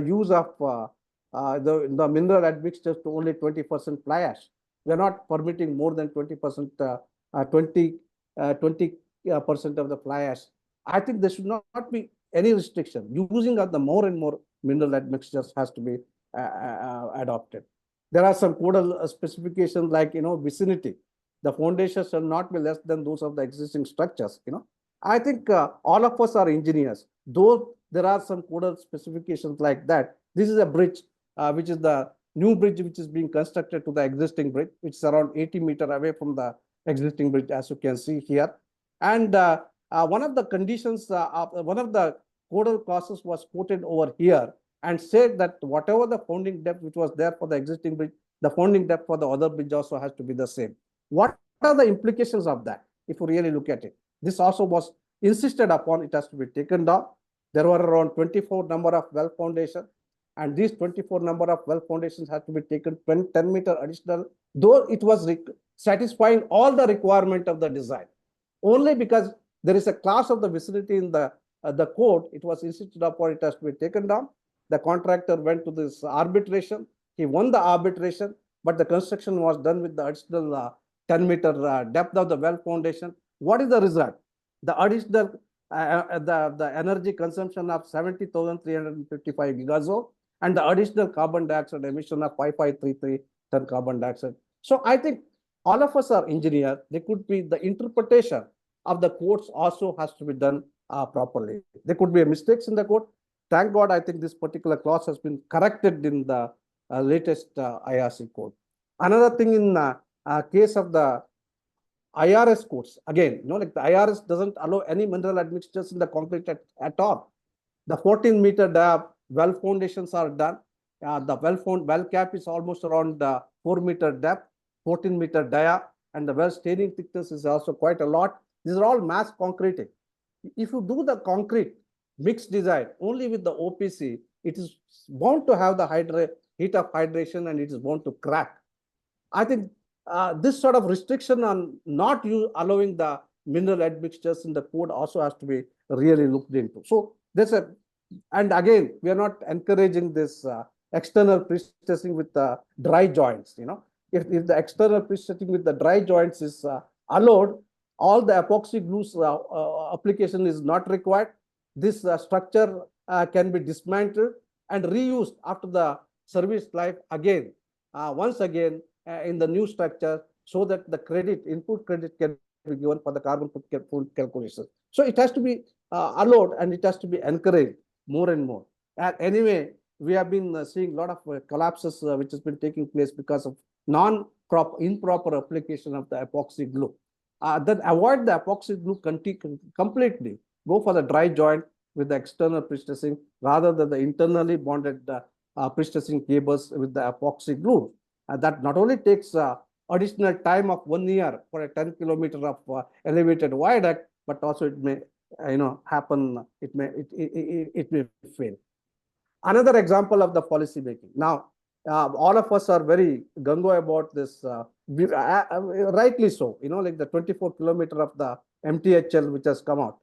use of the mineral admixtures to only 20% fly ash. We are not permitting more than 20%, 20% of the fly ash. I think there should not be any restriction. Using of the more and more mineral admixtures has to be adopted. There are some codal specifications like, vicinity. The foundations shall not be less than those of the existing structures. I think all of us are engineers. Though there are some codal specifications like that, this is a bridge, which is the new bridge which is being constructed to the existing bridge, which is around 80 meters away from the existing bridge, as you can see here. And one of the conditions, one of the codal clauses was quoted over here and said that whatever the founding depth which was there for the existing bridge, the founding depth for the other bridge also has to be the same. What are the implications of that? If you really look at it, this also was insisted upon. It has to be taken down. There were around 24 number of well foundations, and these 24 number of well foundations had to be taken 10 meter additional, though it was satisfying all the requirement of the design. Only because there is a clause of the vicinity in the code, it was insisted upon, it has to be taken down. The contractor went to this arbitration. He won the arbitration, but the construction was done with the additional 10 meter depth of the well foundation. What is the result? The additional the energy consumption of 70,355 gigajoule and the additional carbon dioxide emission of 5533 ton carbon dioxide. So I think all of us are engineers. There could be the interpretation of the codes also has to be done properly. There could be mistakes in the code. Thank God, I think this particular clause has been corrected in the latest IRC code. Another thing in case of the IRS codes, again, like the IRS doesn't allow any mineral admixtures in the concrete at all. The 14 meter well foundations are done. The well cap is almost around 4 meter depth, 14 meter dia, and the well staining thickness is also quite a lot. These are all mass concreting. If you do the concrete mixed design only with the OPC, it is bound to have the heat of hydration and it is bound to crack. I think this sort of restriction on not allowing the mineral admixtures in the code also has to be really looked into. So there's and again, we are not encouraging this external pre-stressing with the dry joints. If the external pre-stressing with the dry joints is allowed, all the epoxy glues application is not required. This structure can be dismantled and reused after the service life again, once again in the new structure, so that the input credit can be given for the carbon footprint calculation. So it has to be allowed and it has to be encouraged more and more. And anyway, we have been seeing a lot of collapses which has been taking place because of improper application of the epoxy glue. Then avoid the epoxy glue completely. Go for the dry joint with the external pre-stressing rather than the internally bonded pre-stressing cables with the epoxy glue. That not only takes additional time of 1 year for a 10 kilometer of elevated viaduct, but also it may happen. It may fail. Another example of the policy making. Now, all of us are very gung-ho about this, rightly so, like the 24-kilometer of the MTHL which has come out,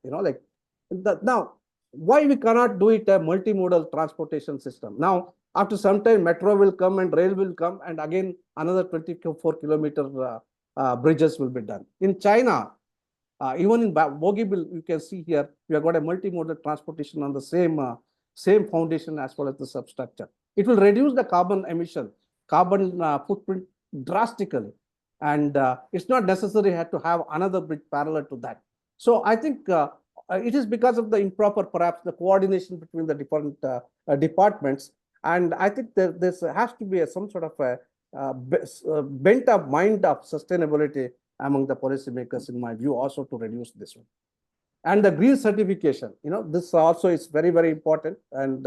now, why we cannot do it a multimodal transportation system? Now, after some time, metro will come and rail will come, and again, another 24-kilometer bridges will be done. In China, even in Bougainville, you can see here, we have got a multimodal transportation on the same foundation as well as the substructure. It will reduce the carbon emission, carbon footprint drastically. And it's not necessary to have another bridge parallel to that. So I think it is because of the improper, perhaps, the coordination between the different departments. And I think there has to be some sort of a bent up mind of sustainability among the policymakers, in my view, also to reduce this one. And the green certification, this also is very, very important. And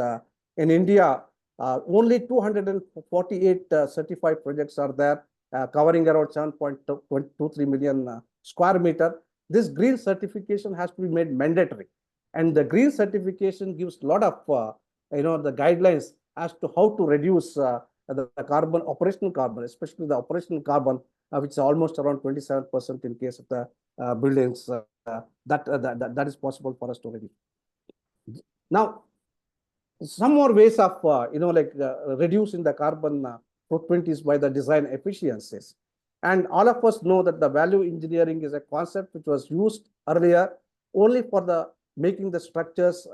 in India, only 248 certified projects are there, covering around 7.23 million square meter. This green certification has to be made mandatory. And the green certification gives a lot of, the guidelines as to how to reduce the carbon, operational carbon, especially the operational carbon, which is almost around 27% in case of the buildings. That is possible for us to reduce. Now, some more ways of reducing the carbon footprint is by the design efficiencies. And all of us know that the value engineering is a concept which was used earlier only for the making the structures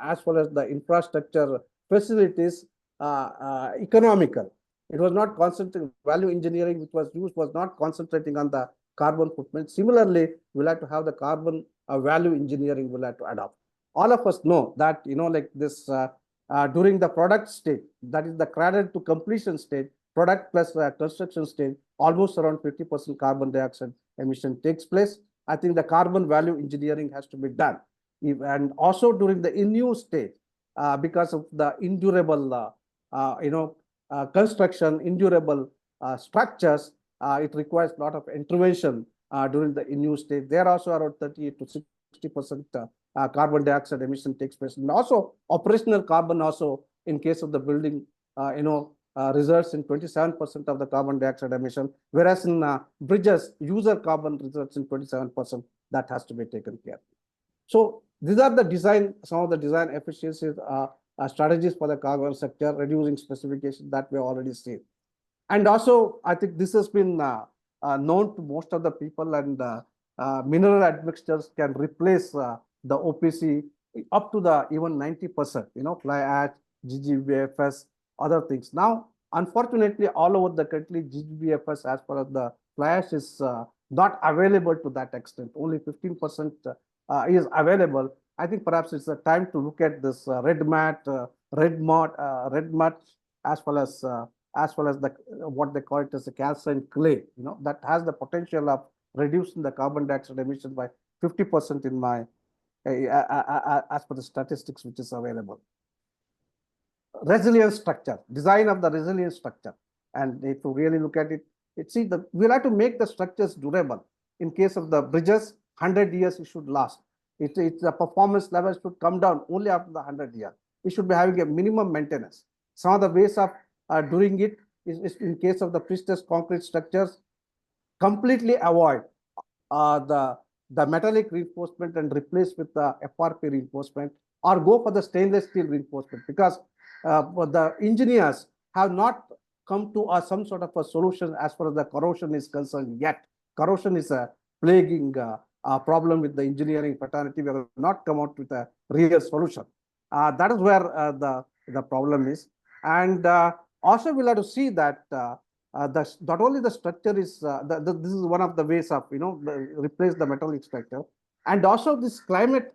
as well as the infrastructure facilities economical. It was not concentrating. Value engineering which was used was not concentrating on the carbon footprint. Similarly, we'll have to have the carbon value engineering we'll have to adopt. All of us know that, this during the product stage, that is the cradle to completion stage, product plus construction stage, almost around 50% carbon dioxide emission takes place. I think the carbon value engineering has to be done. And also during the in-use stage, because of the indurable, construction, indurable structures, it requires a lot of intervention during the in-use stage. There also around 38 to 60% carbon dioxide emission takes place. And also operational carbon also in case of the building, results in 27% of the carbon dioxide emission, whereas in bridges, user carbon results in 27%. That has to be taken care of. So these are some of the design efficiencies strategies for the carbon sector, reducing specification that we already seen. And also, I think this has been known to most of the people, and mineral admixtures can replace the OPC up to the even 90%, fly ash, GGBFS, other things. Now, unfortunately, all over the country, GGBFS as far as the fly ash is not available to that extent. Only 15% is available. I think perhaps it's the time to look at this red mud, as well as the what they call it as a calcine clay. That has the potential of reducing the carbon dioxide emission by 50% in my as per the statistics which is available. Resilient structure, design of the resilient structure, and if you really look at it, we'll have to make the structures durable. In case of the bridges, 100 years it should last. The performance levels should come down only after the 100 years. We should be having a minimum maintenance. Some of the ways of doing it is in case of the pre-stressed concrete structures, completely avoid the metallic reinforcement and replace with the FRP reinforcement, or go for the stainless steel reinforcement, because the engineers have not come to some sort of a solution as far as the corrosion is concerned yet. Corrosion is a plaguing problem with the engineering fraternity. We have not come out with a real solution. That is where the problem is. And also we'll have to see that not only the structure is this is one of the ways of replace the metallic structure, and also this climate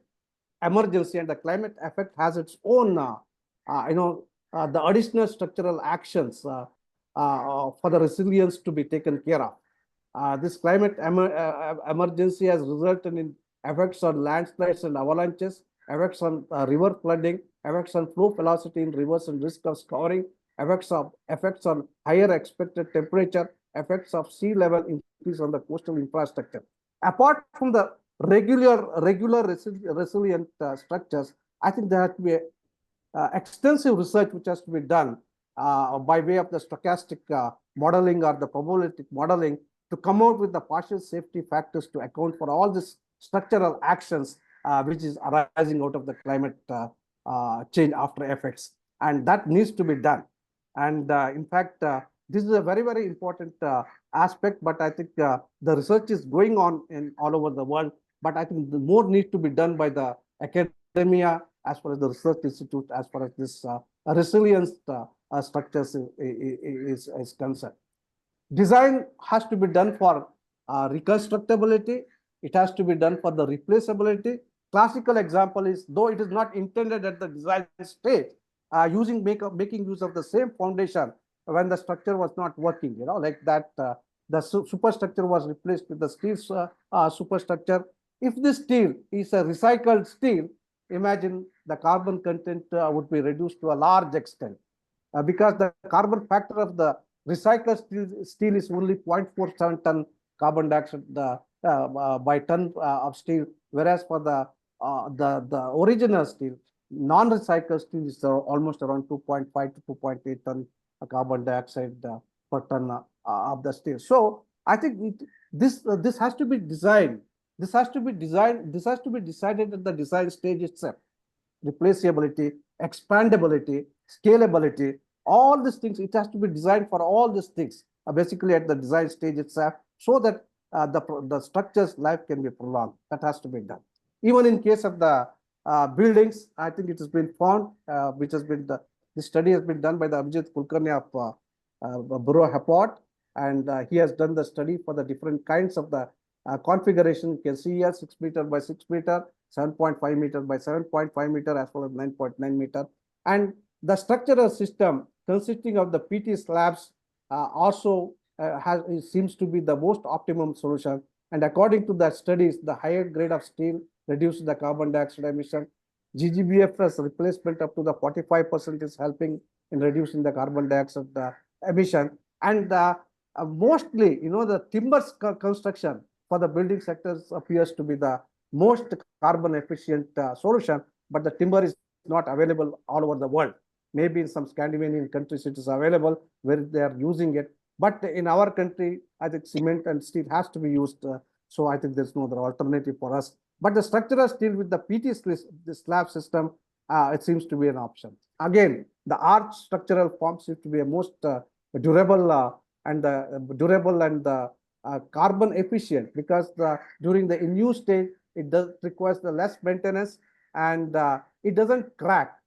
emergency and the climate effect has its own the additional structural actions for the resilience to be taken care of. This climate emergency has resulted in effects on landslides and avalanches, effects on river flooding, effects on flow velocity in rivers and risk of scouring, effects on higher expected temperature, effects of sea level increase on the coastal infrastructure. Apart from the regular resilient structures, I think there has to be extensive research which has to be done by way of the stochastic modeling or the probabilistic modeling to come out with the partial safety factors to account for all these structural actions which is arising out of the climate change after effects, and that needs to be done. And in fact, this is a very, very important aspect, but I think the research is going on in all over the world, but I think more needs to be done by the academia as far as the research institute, as far as this resilience structures is concerned. Design has to be done for reconstructability. It has to be done for the replaceability. Classical example is, though it is not intended at the design stage, making use of the same foundation when the structure was not working, like that the superstructure was replaced with the steel superstructure. If this steel is a recycled steel, imagine the carbon content would be reduced to a large extent because the carbon factor of the recycled steel is only 0.47 ton carbon dioxide by ton of steel, whereas for the original steel, non-recycled steel is almost around 2.5 to 2.8 ton carbon dioxide per ton of the steel. So I think this has to be designed. This has to be decided at the design stage itself. Replaceability, expandability, scalability, all these things, it has to be designed for all these things, basically at the design stage itself, so that the structure's life can be prolonged. That has to be done. Even in case of the buildings, I think it has been found, this study has been done by the Abhijit Kulkarni of Bureau Hapod, and he has done the study for the different kinds of the configuration. You can see here 6 meter by 6 meter, 7.5 meter by 7.5 meter, as well as 9.9 meter. And the structural system consisting of the PT slabs also seems to be the most optimum solution. And according to the studies, the higher grade of steel reduces the carbon dioxide emission. GGBFS replacement up to the 45% is helping in reducing the carbon dioxide emission. And mostly, the timber construction for the building sectors appears to be the most carbon efficient solution, but the timber is not available all over the world. Maybe in some Scandinavian countries it is available where they are using it, but in our country, I think cement and steel has to be used. So I think there's no other alternative for us. But the structural steel with the PT slab system, it seems to be an option. Again, the arch structural form seems to be a most durable and carbon efficient, because during the in use stage, it requires the less maintenance, and it doesn't crack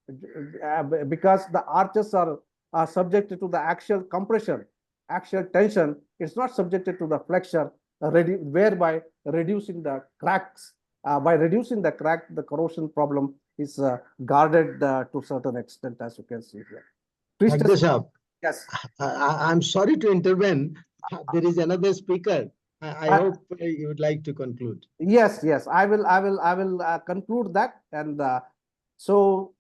because the arches are subjected to the axial compression, axial tension. It's not subjected to the flexure, whereby reducing the cracks. By reducing the crack, the corrosion problem is guarded to a certain extent, as you can see here. Yes. I'm sorry to intervene. There is another speaker. I hope you would like to conclude. Yes. I will conclude that. And so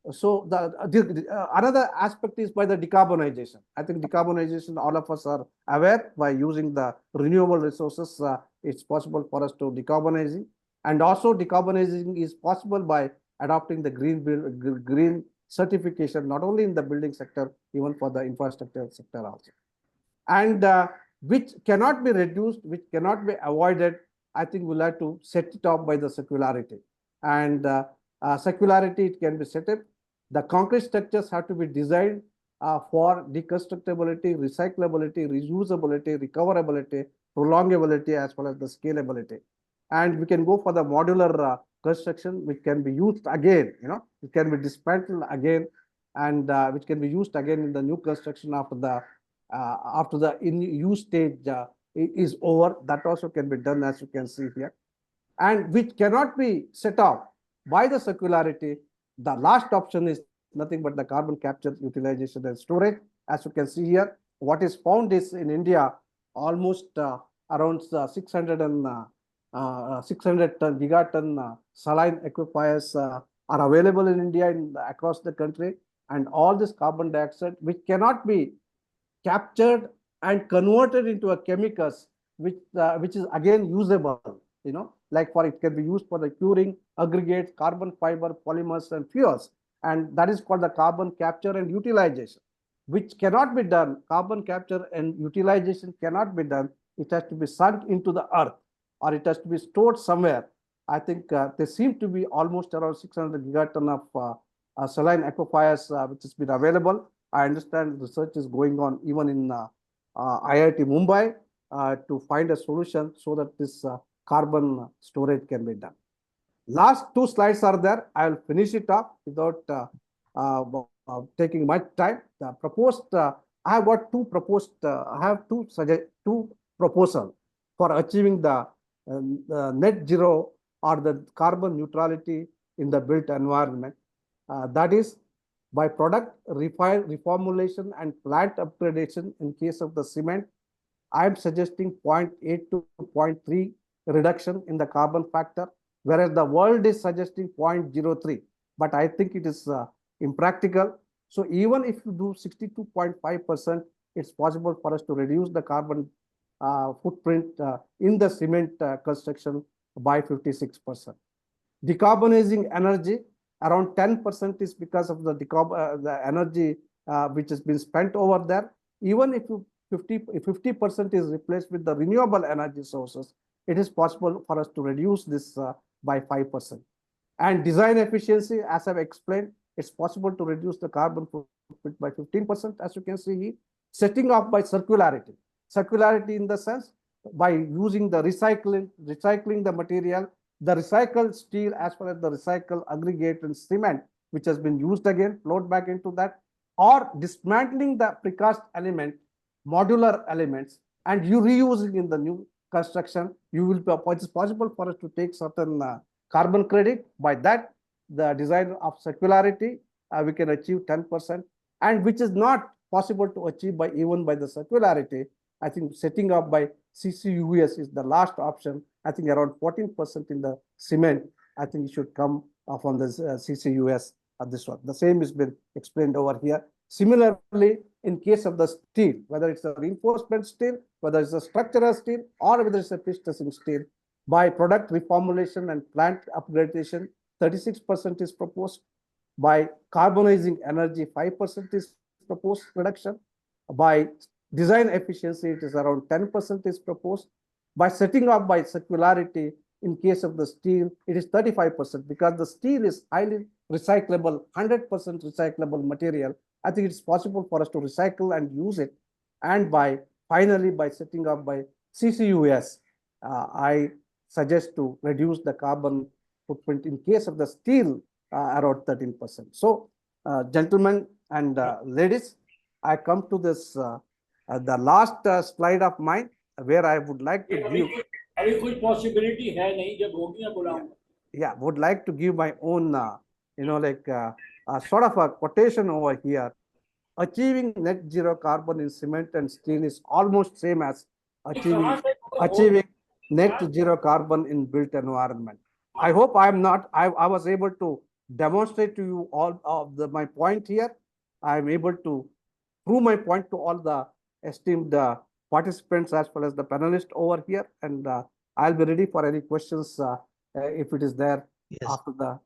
another aspect is by the decarbonization. I think decarbonization, all of us are aware, by using the renewable resources, it's possible for us to decarbonizing. And also decarbonizing is possible by adopting the green certification, not only in the building sector, even for the infrastructure sector also. And which cannot be reduced, which cannot be avoided. I think we'll have to set it up by the circularity. And circularity, it can be set up. The concrete structures have to be designed for deconstructibility, recyclability, reusability, recoverability, prolongability, as well as the scalability. And we can go for the modular construction, which can be used again, it can be dismantled again, and which can be used again in the new construction after the after the in use stage is over. That also can be done, as you can see here, and which cannot be set off by the circularity. The last option is nothing but the carbon capture, utilization, and storage. As you can see here, what is found is in India almost around 600 ton, gigaton saline aquifers are available in India across the country, and all this carbon dioxide which cannot be captured and converted into a chemicals which is again usable, like for it can be used for the curing aggregates, carbon fiber, polymers, and fuels, and that is called the carbon capture and utilization, which cannot be done. Carbon capture and utilization cannot be done. It has to be sunk into the earth, or it has to be stored somewhere. I think there seem to be almost around 600 gigaton of saline aquifers which has been available. I understand research is going on even in IIT Mumbai to find a solution so that this carbon storage can be done. Last two slides are there. I will finish it off without taking much time. The proposed, I have got two proposed, I have two proposals for achieving the net zero or the carbon neutrality in the built environment. That is by product reformulation and plant upgradation. In case of the cement, I am suggesting 0.8 to 0.3 reduction in the carbon factor, whereas the world is suggesting 0.03. But I think it is impractical. So even if you do 62.5%, it's possible for us to reduce the carbon footprint in the cement construction by 56%. Decarbonizing energy, around 10% is because of the energy which has been spent over there. Even if 50% is replaced with the renewable energy sources, it is possible for us to reduce this by 5%. And design efficiency, as I've explained, it's possible to reduce the carbon footprint by 15%, as you can see here. Setting off by circularity. Circularity in the sense by using the recycling the material, the recycled steel as well as the recycled aggregate and cement, which has been used again, flowed back into that, or dismantling the precast element, modular elements, and you reusing in the new construction. It is possible for us to take certain carbon credit. By that, the design of circularity, we can achieve 10%, and which is not possible to achieve even by the circularity. I think setting up by CCUS is the last option. I think around 14% in the cement. I think it should come from the CCUS of this one. The same has been explained over here. Similarly, in case of the steel, whether it's a reinforcement steel, whether it's a structural steel, or whether it's a pitch dressing steel, by product reformulation and plant upgradation, 36% is proposed. By carbonizing energy, 5% is proposed reduction. By design efficiency, it is around 10% is proposed. By setting up by circularity, in case of the steel, it is 35% because the steel is highly recyclable, 100% recyclable material. I think it's possible for us to recycle and use it. And finally, by setting up by CCUS, I suggest to reduce the carbon footprint in case of the steel around 13%. So, gentlemen and ladies, I come to this the last slide of mine where I would like to give. अभी कुछ possibility है नहीं जब होगी ना बुलाऊंगा. Yeah, would like to give my own, sort of a quotation over here. Achieving net zero carbon in cement and steel is almost same as achieving net zero carbon in built environment. I hope I was able to demonstrate to you all of my point here. I am able to prove my point to all the esteemed participants as well as the panelists over here, and I'll be ready for any questions if it is there. Yes. After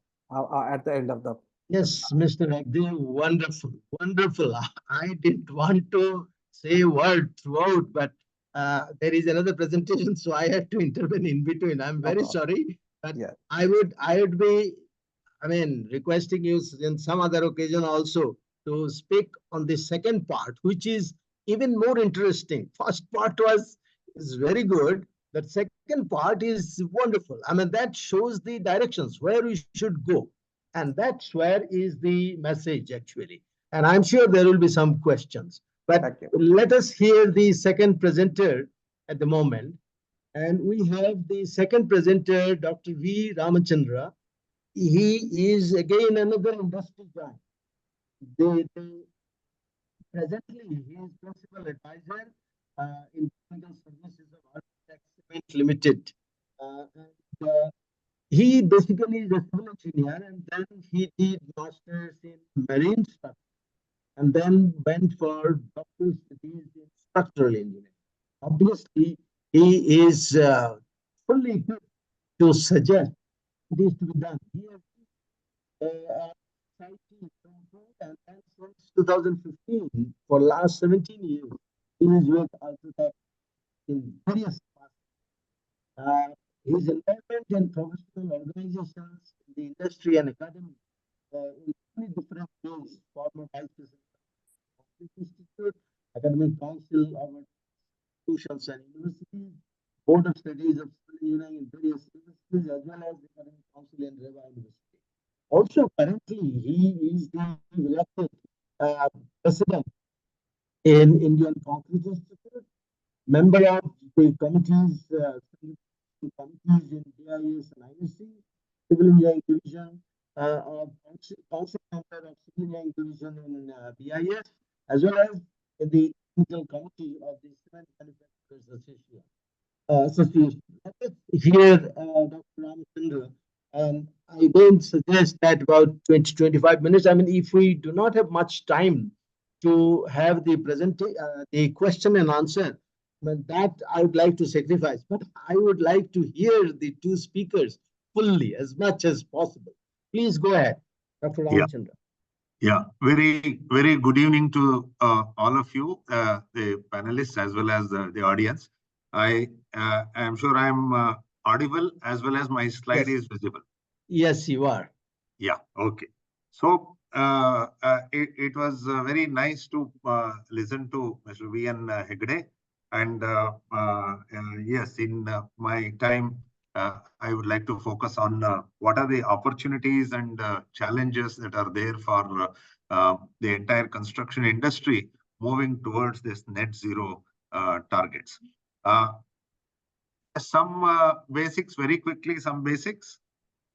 at the end of the. Yes, Mr. Agdev, wonderful, wonderful. I didn't want to say a word throughout, but there is another presentation, so I had to intervene in between. I'm very sorry, but Yeah. I would be, requesting you in some other occasion also to speak on the second part, which is even more interesting. First part is very good. The second part is wonderful. That shows the directions where we should go. And that's where is the message actually. And I'm sure there will be some questions. But Thank you. let us hear the second presenter at the moment. And we have the second presenter, Dr. V. Ramachandra. He is again another industry guy. Presently, he is principal advisor in technical services of Architect Cement Limited. And, he basically is a civil engineer, and then he did masters in marine structure, and then went for doctor's studies in structural engineering. Obviously, he is fully equipped to suggest it is to be done. He has society and then since 2015, for last 17 years, he is with Ultratech in various parts. His involvement in professional organizations, in the industry and academy in many different ways, former vice president of the Institute, Academic Council of Institutions and Universities, Board of Studies of Civil Engineering in various universities, as well as the Academic Council in Reva University. Also, currently, he is the elected president in Indian Concrete Institute, member of the committees in BIS and ISC, Civil Engineering Division, council member of Civil Engineering Division in BIS, as well as in the technical committee of the Cement Manufacturers Association. Here, Dr. Ramachandra, and I don't suggest that about 20-25 minutes. I mean, if we do not have much time to have the question and answer, but that I would like to sacrifice. But I would like to hear the two speakers fully as much as possible. Please go ahead, Dr. Ramachandra. Yeah, very, very good evening to all of you, the panelists as well as the audience. I am sure I'm audible as well as my slide is visible. Yes, you are. Yeah, okay. So it was very nice to listen to Mr. V.N. Hegde. And yes, in my time, I would like to focus on what are the opportunities and challenges that are there for the entire construction industry moving towards this net zero targets. Some basics, very quickly, some basics.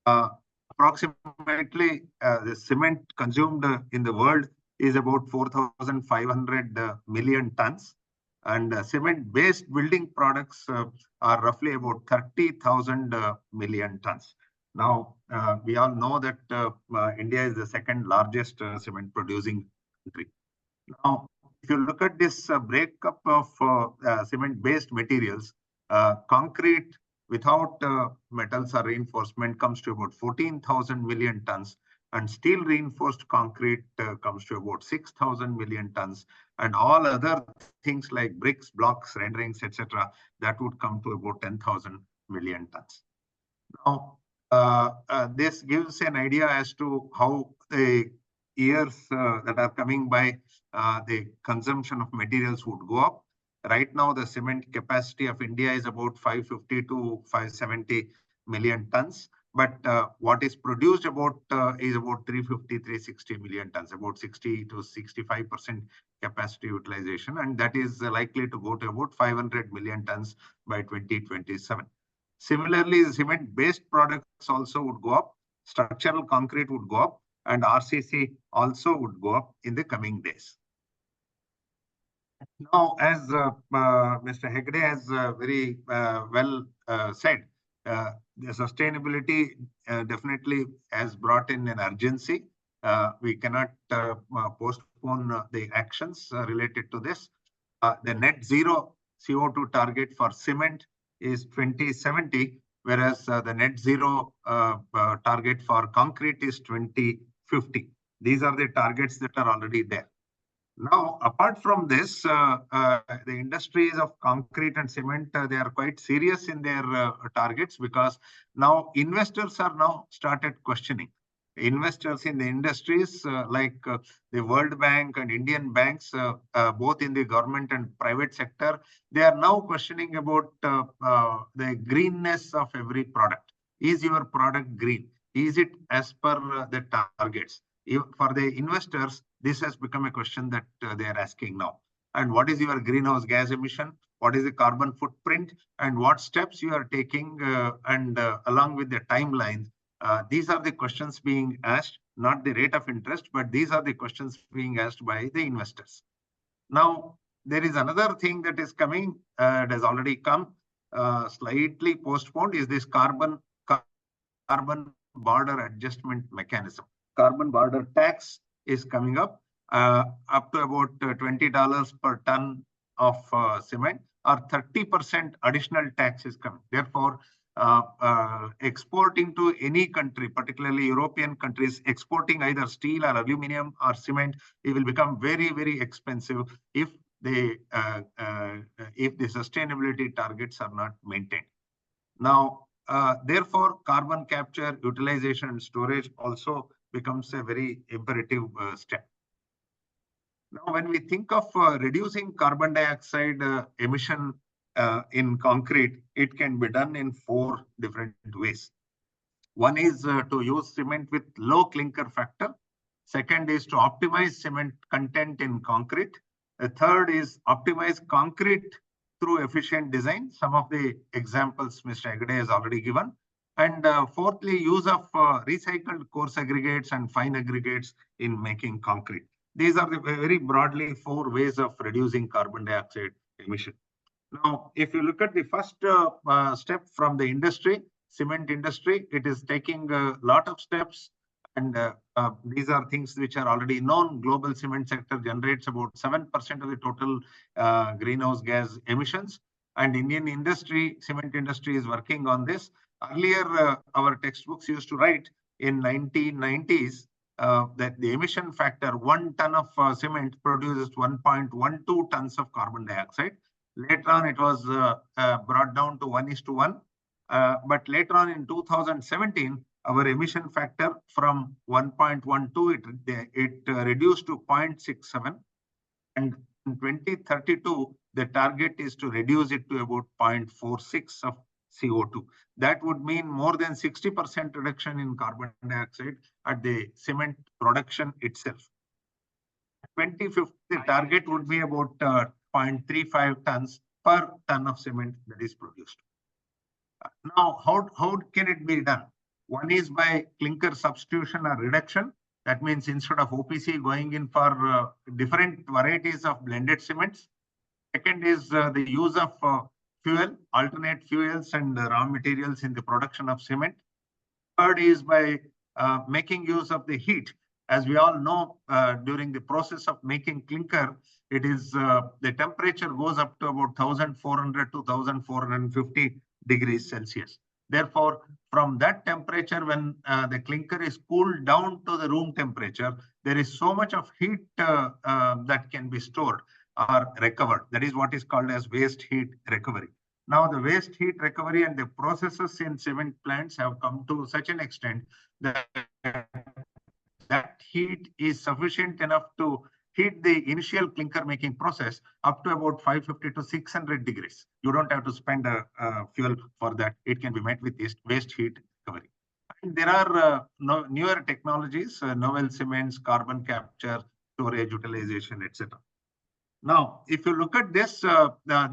Approximately, the cement consumed in the world is about 4,500 million tons. And cement-based building products are roughly about 30,000 million tons. Now, we all know that India is the second largest cement producing country. Now, if you look at this breakup of cement-based materials, concrete without metals or reinforcement comes to about 14,000 million tons, and steel reinforced concrete comes to about 6,000 million tons, and all other things like bricks, blocks, renderings, etc., that would come to about 10,000 million tons. Now, this gives an idea as to how the years that are coming by, the consumption of materials would go up. Right now, the cement capacity of India is about 550 to 570 million tons. But what is produced about is about 350, 360 million tons, about 60 to 65% capacity utilization. And that is likely to go to about 500 million tons by 2027. Similarly, cement-based products also would go up, structural concrete would go up, and RCC also would go up in the coming days. Now, as Mr. Hegde has very well said, the sustainability definitely has brought in an urgency. We cannot postpone the actions related to this. The net zero CO2 target for cement is 2070, whereas the net zero target for concrete is 2050. These are the targets that are already there. Now, apart from this, the industries of concrete and cement, they are quite serious in their targets, because now investors are now started questioning. Investors in the industries like the World Bank and Indian banks, both in the government and private sector, they are now questioning about the greenness of every product. Is your product green? Is it as per the targets? For the investors, this has become a question that they are asking now. and what is your greenhouse gas emission, what is the carbon footprint, and what steps you are taking, and along with the timelines. These are the questions being asked, not the rate of interest, but these are the questions being asked by the investors. Now, there is another thing that is coming, it has already come, slightly postponed, is this carbon border adjustment mechanism. Carbon border tax is coming up to about $20 per ton of cement, or 30% additional tax is coming. Therefore, exporting to any country, particularly European countries, exporting either steel or aluminum or cement, it will become very, very expensive if the sustainability targets are not maintained. Now, therefore, carbon capture, utilization, and storage also becomes a very imperative step. Now, when we think of reducing carbon dioxide emission in concrete, it can be done in 4 different ways. One is to use cement with low clinker factor. Second is to optimize cement content in concrete. The third is optimize concrete through efficient design. Some of the examples Mr. Hegde has already given. And fourthly, use of recycled coarse aggregates and fine aggregates in making concrete. These are the very broadly 4 ways of reducing carbon dioxide emission. Now, if you look at the first step from the industry, cement industry, it is taking a lot of steps. And these are things which are already known. Global cement sector generates about 7% of the total greenhouse gas emissions. And Indian industry, cement industry, is working on this. Earlier, our textbooks used to write in 1990s that the emission factor, 1 ton of cement produces 1.12 tons of carbon dioxide. Later on, it was brought down to 1:1. But later on in 2017, our emission factor from 1.12, it reduced to 0.67. And in 2032, the target is to reduce it to about 0.46 of CO2. That would mean more than 60% reduction in carbon dioxide at the cement production itself. 2050, the target would be about 0.35 tons per ton of cement that is produced. Now, how can it be done? One is by clinker substitution or reduction. That means instead of OPC, going in for different varieties of blended cements. Second is the use of fuel, alternate fuels and raw materials in the production of cement. Third is by making use of the heat. As we all know, during the process of making clinker, it is the temperature goes up to about 1400 to 1450 degrees Celsius. Therefore, from that temperature, when the clinker is cooled down to the room temperature, there is so much of heat that can be stored or recovered. That is what is called as waste heat recovery. Now, the waste heat recovery and the processes in cement plants have come to such an extent that that heat is sufficient enough to heat the initial clinker making process up to about 550 to 600 degrees. You don't have to spend fuel for that. It can be met with this waste heat recovery. And there are newer technologies, novel cements, carbon capture, storage, utilization, etc. Now, if you look at this,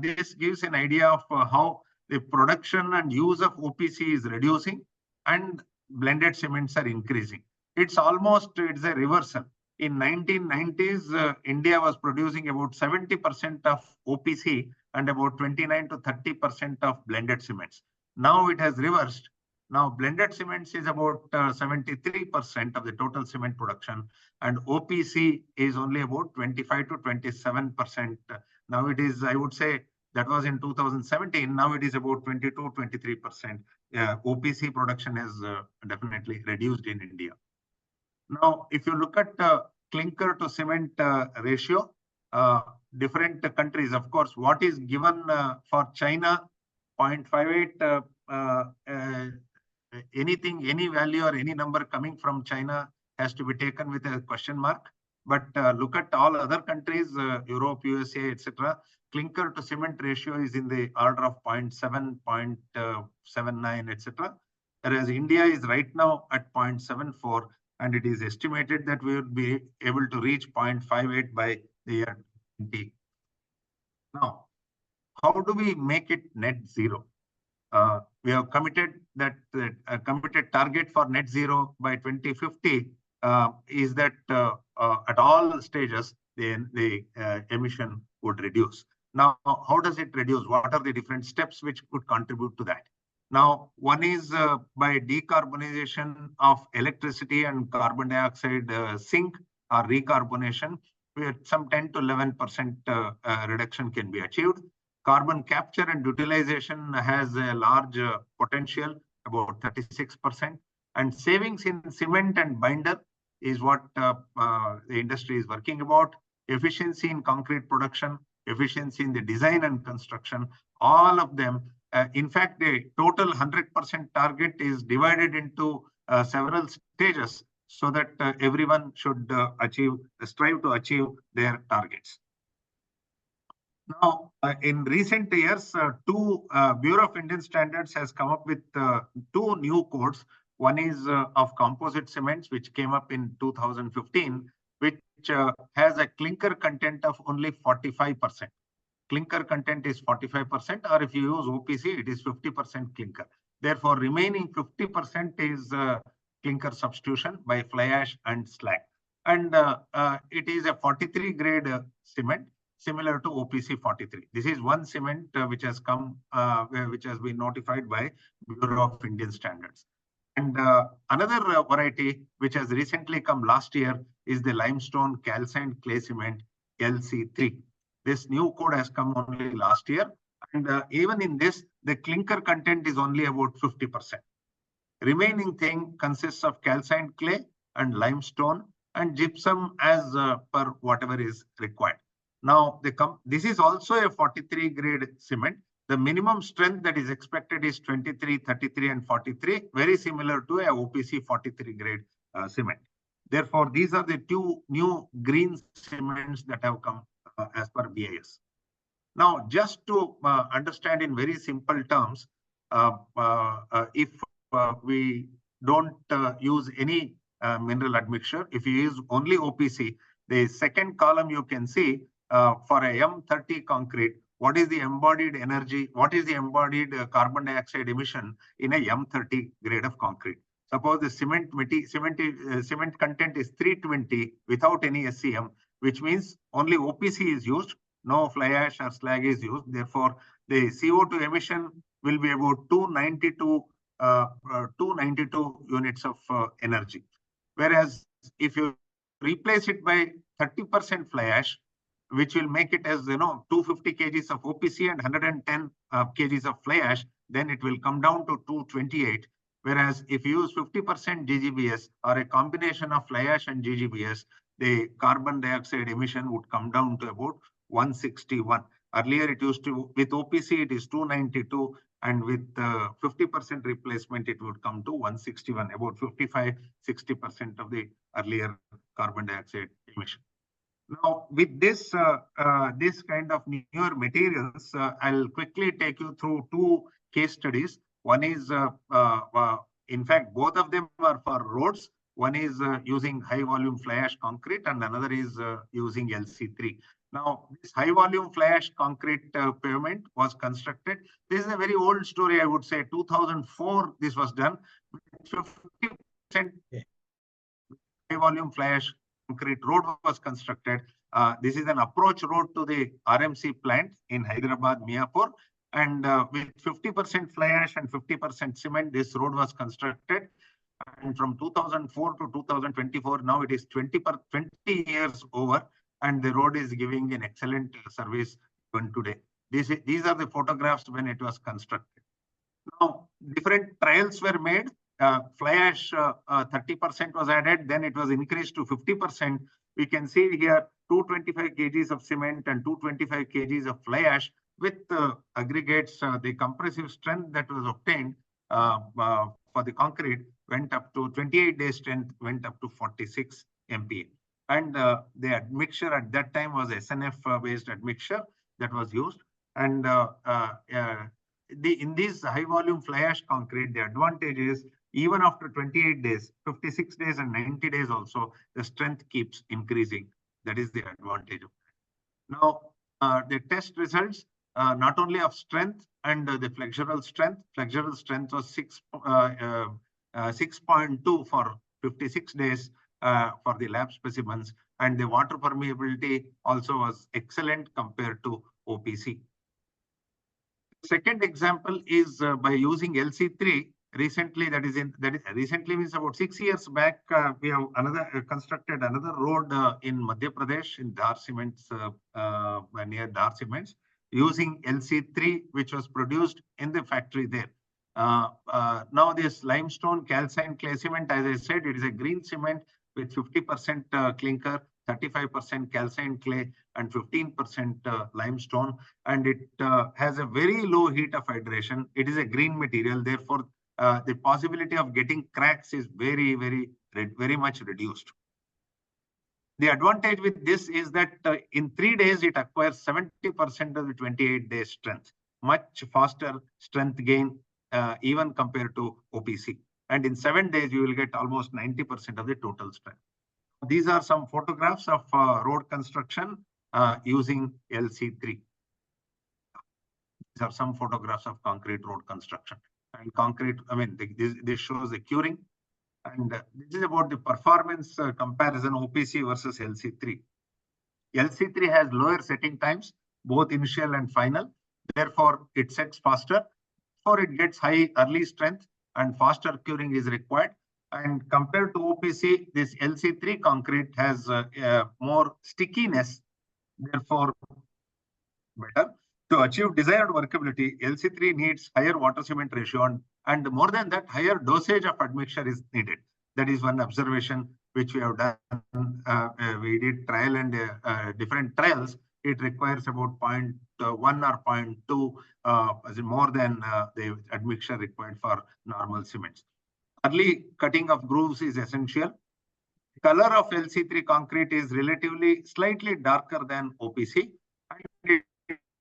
this gives an idea of how the production and use of OPC is reducing and blended cements are increasing. It's a reversal. In 1990s, India was producing about 70% of OPC and about 29 to 30% of blended cements. Now it has reversed. Now blended cements is about 73% of the total cement production, and OPC is only about 25 to 27%. Now it is, I would say, that was in 2017. Now it is about 22, 23%. OPC production has definitely reduced in India. Now, if you look at clinker to cement ratio, different countries, of course, what is given for China, 0.58, anything, any value or any number coming from China has to be taken with a question mark. But look at all other countries, Europe, USA, etc. Clinker to cement ratio is in the order of 0.7, 0.79, etc. Whereas India is right now at 0.74. And it is estimated that we will be able to reach 0.58 by the year 2030. Now, how do we make it net zero? We have committed that committed target for net zero by 2050 is that at all stages the emission would reduce. Now, how does it reduce? What are the different steps which could contribute to that? Now, one is by decarbonization of electricity and carbon dioxide sink or recarbonation, where some 10 to 11% reduction can be achieved. Carbon capture and utilization has a large potential, about 36%. And savings in cement and binder is what the industry is working about. Efficiency in concrete production, efficiency in the design and construction, all of them. In fact, the total 100% target is divided into several stages so that everyone should strive to achieve their targets. Now, in recent years, Bureau of Indian Standards has come up with two new codes. One is of composite cements, which came up in 2015, which has a clinker content of only 45%. Clinker content is 45%, or if you use OPC, it is 50% clinker. Therefore, remaining 50% is clinker substitution by fly ash and slag. And it is a 43 grade cement, similar to OPC 43. This is one cement which has come, which has been notified by Bureau of Indian Standards. And another variety which has recently come last year is the limestone calcined clay cement LC3. This new code has come only last year. And even in this, the clinker content is only about 50%. Remaining thing consists of calcined clay and limestone and gypsum as per whatever is required. Now, this is also a 43 grade cement. The minimum strength that is expected is 23, 33, and 43, very similar to a OPC 43 grade cement. Therefore, these are the two new green cements that have come as per BIS. Now, just to understand in very simple terms, if we don't use any mineral admixture, if you use only OPC, the second column you can see for a M30 concrete, what is the embodied energy, what is the embodied carbon dioxide emission in a M30 grade of concrete. Suppose the cement content is 320 without any SCM, which means only OPC is used, no fly ash or slag is used. Therefore, the CO2 emission will be about 292 units of energy. Whereas if you replace it by 30% fly ash, which will make it as 250 kgs of OPC and 110 kgs of fly ash, then it will come down to 228. Whereas if you use 50% GGBS or a combination of fly ash and GGBS, the carbon dioxide emission would come down to about 161. Earlier it used to, with OPC it is 292, and with 50% replacement it would come to 161, about 55-60% of the earlier carbon dioxide emission. Now, with this this kind of newer materials, I'll quickly take you through two case studies. One is, in fact, both of them are for roads. One is using high volume fly ash concrete and another is using LC3. Now, this high volume fly ash concrete pavement was constructed. This is a very old story, I would say. 2004, this was done. 50% high volume fly ash concrete road was constructed. This is an approach road to the RMC plant in Hyderabad, Miapur. And with 50% fly ash and 50% cement, this road was constructed. And from 2004 to 2024, now it is 20 years over, and the road is giving an excellent service even today. These are the photographs when it was constructed. Now, different trials were made. Fly ash 30% was added, then it was increased to 50%. We can see here 225 kgs of cement and 225 kgs of fly ash with aggregates. The compressive strength that was obtained for the concrete went up to 28 days strength, went up to 46 MPa. And the admixture at that time was SNF based admixture that was used. And in these high volume fly ash concrete, the advantage is even after 28 days, 56 days and 90 days also, the strength keeps increasing. That is the advantage of that. Now, the test results not only of strength and the flexural strength. Flexural strength was 6.2 for 56 days for the lab specimens, and the water permeability also was excellent compared to OPC. Second example is by using LC3. Recently, recently means about 6 years back, we have constructed another road in Madhya Pradesh in Dhar Cements, near Dhar Cements, using LC3, which was produced in the factory there. Now this limestone calcine clay cement, as I said, it is a green cement with 50% clinker, 35% calcine clay, and 15% limestone, and it has a very low heat of hydration. It is a green material, therefore the possibility of getting cracks is very much reduced. The advantage with this is that in 3 days it acquires 70% of the 28-day strength, much faster strength gain even compared to OPC. And in 7 days you will get almost 90% of the total strength. These are some photographs of road construction using LC3. These are some photographs of concrete road construction. And concrete, I mean, this shows the curing. And this is about the performance comparison OPC versus LC3. LC3 has lower setting times, both initial and final. Therefore, it sets faster. Therefore, it gets high early strength and faster curing is required. And compared to OPC, this LC3 concrete has more stickiness, therefore better. To achieve desired workability, LC3 needs higher water cement ratio, and more than that, higher dosage of admixture is needed. That is one observation which we have done. We did trial and different trials. It requires about 0.1 or 0.2 more than the admixture required for normal cements. Early cutting of grooves is essential. Color of LC3 concrete is relatively slightly darker than OPC, and it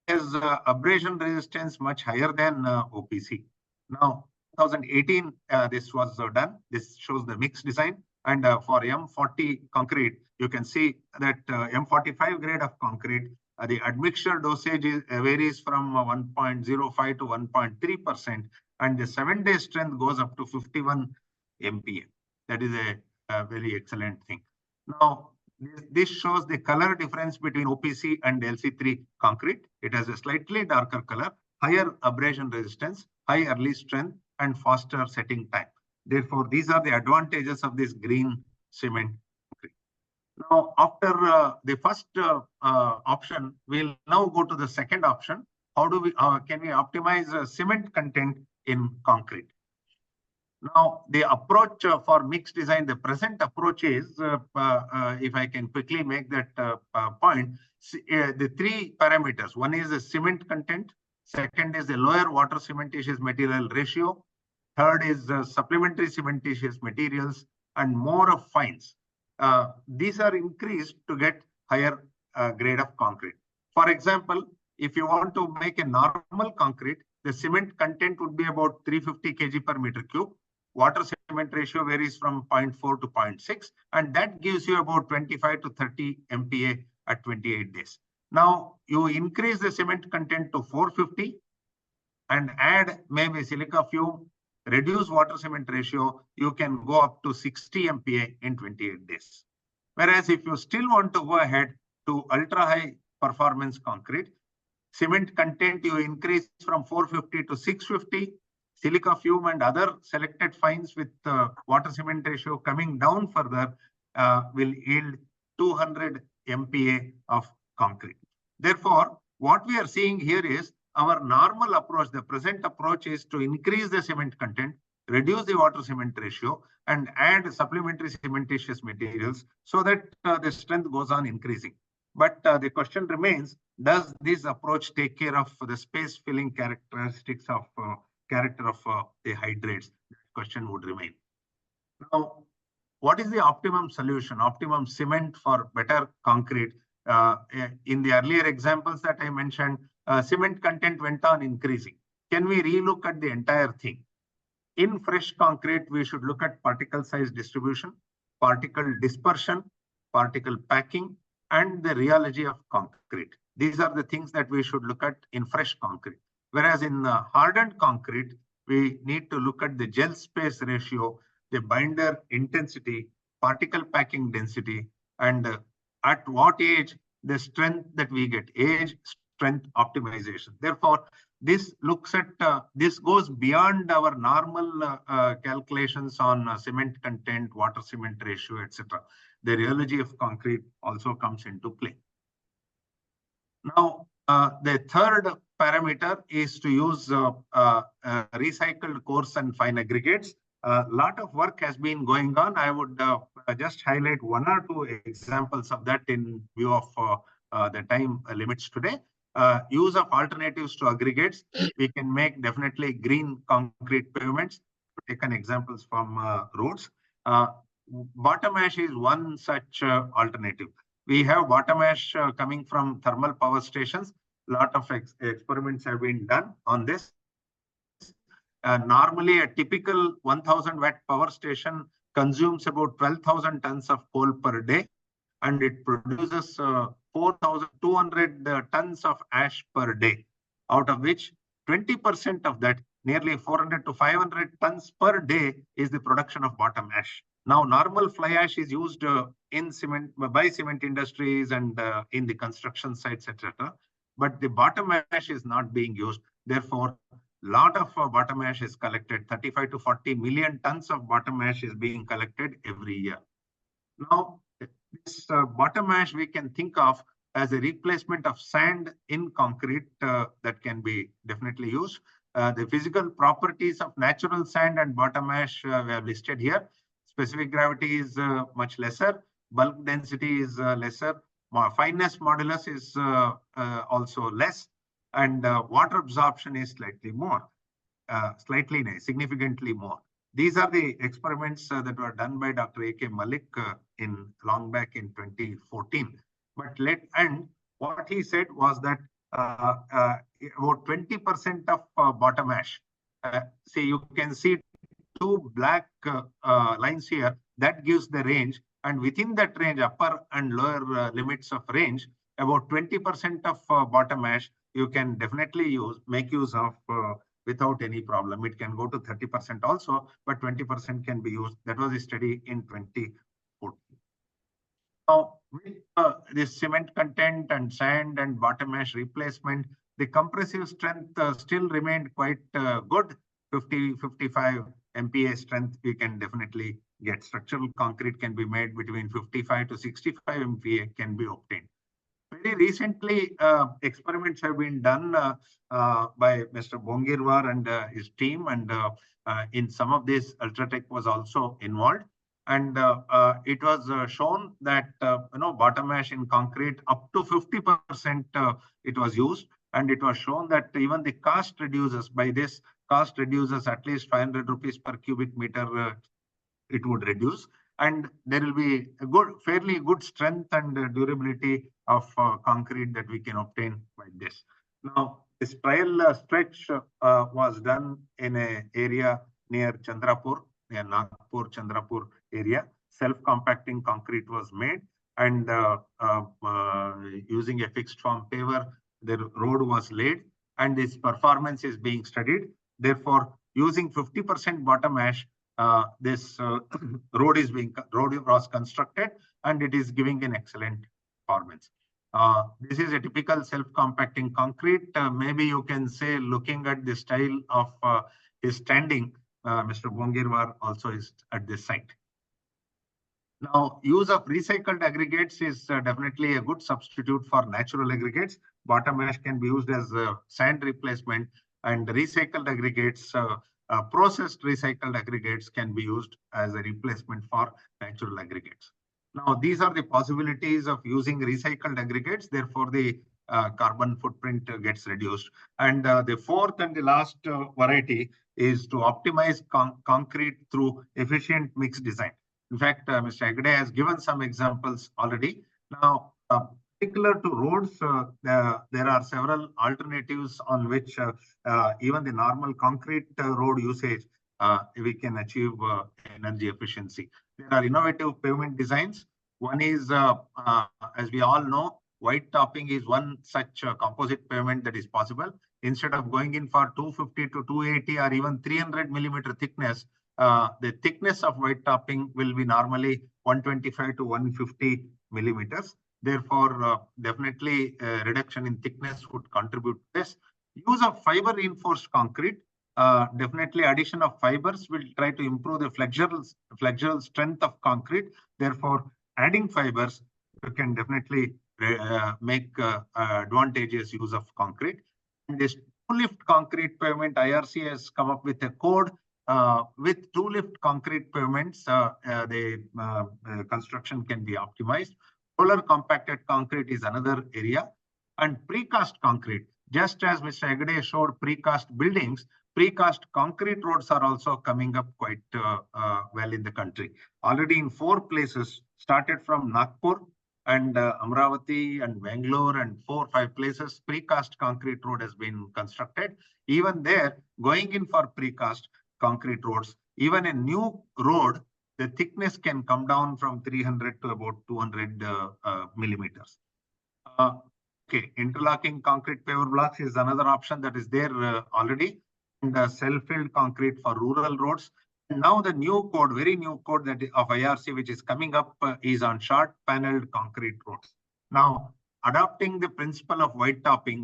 has abrasion resistance much higher than OPC. Now, 2018, this was done. This shows the mix design. And for M40 concrete, you can see that M45 grade of concrete, the admixture dosage varies from 1.05 to 1.3%, and the 7-day strength goes up to 51 MPa. That is a very excellent thing. Now, this shows the color difference between OPC and LC3 concrete. It has a slightly darker color, higher abrasion resistance, high early strength, and faster setting time. Therefore, these are the advantages of this green cement concrete. Now, after the first option, we'll now go to the second option. How do we can we optimize cement content in concrete? Now, the approach for mixed design, the present approach is, if I can quickly make that point, the 3 parameters. One is the cement content. Second is the lower water cementitious material ratio. Third is supplementary cementitious materials and more of fines. These are increased to get higher grade of concrete. For example, if you want to make a normal concrete, the cement content would be about 350 kg per meter cube. Water cement ratio varies from 0.4 to 0.6, and that gives you about 25 to 30 MPa at 28 days. Now, you increase the cement content to 450 and add maybe silica fume, reduce water cement ratio, you can go up to 60 MPa in 28 days. Whereas if you still want to go ahead to ultra high performance concrete, cement content you increase from 450 to 650, silica fume and other selected fines with water cement ratio coming down further will yield 200 MPa of concrete. Therefore, what we are seeing here is our normal approach, the present approach is to increase the cement content, reduce the water cement ratio, and add supplementary cementitious materials so that the strength goes on increasing. But the question remains, does this approach take care of the space filling characteristics of the hydrates? That question would remain. Now, what is the optimum solution, optimum cement for better concrete? In the earlier examples that I mentioned, cement content went on increasing. Can we relook at the entire thing? In fresh concrete, we should look at particle size distribution, particle dispersion, particle packing, and the rheology of concrete. these are the things that we should look at in fresh concrete. Whereas in hardened concrete, we need to look at the gel space ratio, the binder intensity, particle packing density, and at what age the strength that we get, age, strength optimization. Therefore, this looks at, this goes beyond our normal calculations on cement content, water cement ratio, etc. The rheology of concrete also comes into play. Now, the third parameter is to use recycled coarse and fine aggregates. A lot of work has been going on. I would just highlight one or two examples of that in view of the time limits today. Use of alternatives to aggregates. We can make definitely green concrete pavements. Taken examples from roads. Bottom ash is one such alternative. We have bottom ash coming from thermal power stations. A lot of experiments have been done on this. Normally, a typical 1000 watt power station consumes about 12,000 tons of coal per day, and it produces 4,200 tons of ash per day, out of which 20% of that, nearly 400 to 500 tons per day, is the production of bottom ash. Now, normal fly ash is used in cement by cement industries and in the construction sites, etc. But the bottom ash is not being used. Therefore, lot of bottom ash is collected. 35 to 40 million tons of bottom ash is being collected every year. Now, this bottom ash we can think of as a replacement of sand in concrete that can be definitely used. The physical properties of natural sand and bottom ash we have listed here. Specific gravity is much lesser. Bulk density is lesser. Fineness modulus is also less. And water absorption is slightly more, significantly more. These are the experiments that were done by Dr. A.K. Malik long back in 2014. But what he said was that about 20% of bottom ash. See, you can see two black lines here. That gives the range, and within that range, upper and lower limits of range, about 20% of bottom ash you can definitely make use of without any problem. It can go to 30% also, but 20% can be used. That was a study in 2014. Now, with this cement content and sand and bottom ash replacement, the compressive strength still remained quite good. 50-55 MPa strength we can definitely get. Structural concrete can be made between 55 to 65 MPa can be obtained. Very recently, experiments have been done by Mr. Bongirwar and his team, and in some of this, Ultratech was also involved. And it was shown that bottom ash in concrete up to 50% it was used, and it was shown that even the cost reduces. By this, cost reduces at least 500 rupees per cubic meter. It would reduce, and there will be a fairly good strength and durability of concrete that we can obtain by this. Now, this trial stretch was done in an area near Chandrapur, near Nagpur, Chandrapur area. Self-compacting concrete was made, and using a fixed form paver, the road was laid, and this performance is being studied. Therefore, using 50% bottom ash, this road was constructed, and it is giving an excellent performance. This is a typical self-compacting concrete. Maybe you can say, looking at the style of his standing, Mr. Bongirwar also is at this site. Now, use of recycled aggregates is definitely a good substitute for natural aggregates. Bottom ash can be used as sand replacement, and recycled aggregates, processed recycled aggregates can be used as a replacement for natural aggregates. Now, these are the possibilities of using recycled aggregates. Therefore, the carbon footprint gets reduced. And the fourth and the last variety is to optimize concrete through efficient mix design. In fact, Mr. Hegde has given some examples already. Now, particular to roads, there are several alternatives on which even the normal concrete road usage, we can achieve energy efficiency. There are innovative pavement designs. One is, as we all know, white topping is one such composite pavement that is possible. Instead of going in for 250 to 280 or even 300 millimeter thickness, the thickness of white topping will be normally 125 to 150 millimeters. Therefore, definitely reduction in thickness would contribute to this. Use of fiber reinforced concrete. Definitely addition of fibers will try to improve the flexural strength of concrete. Therefore, adding fibers, you can definitely make advantageous use of concrete. And this two-lift concrete pavement, IRC has come up with a code with two-lift concrete pavements. The construction can be optimized. Roller compacted concrete is another area, and precast concrete. Just as Mr. Hegde showed precast buildings, precast concrete roads are also coming up quite well in the country. Already in 4 places, started from Nagpur and Amravati and Bangalore, and 4 or 5 places, precast concrete road has been constructed. Even there, going in for precast concrete roads, even a new road, the thickness can come down from 300 to about 200 millimeters. Okay, interlocking concrete paver blocks is another option that is there already. And self-filled concrete for rural roads. And now the new code, very new code that of IRC, which is coming up, is on short paneled concrete roads. Now, adopting the principle of white topping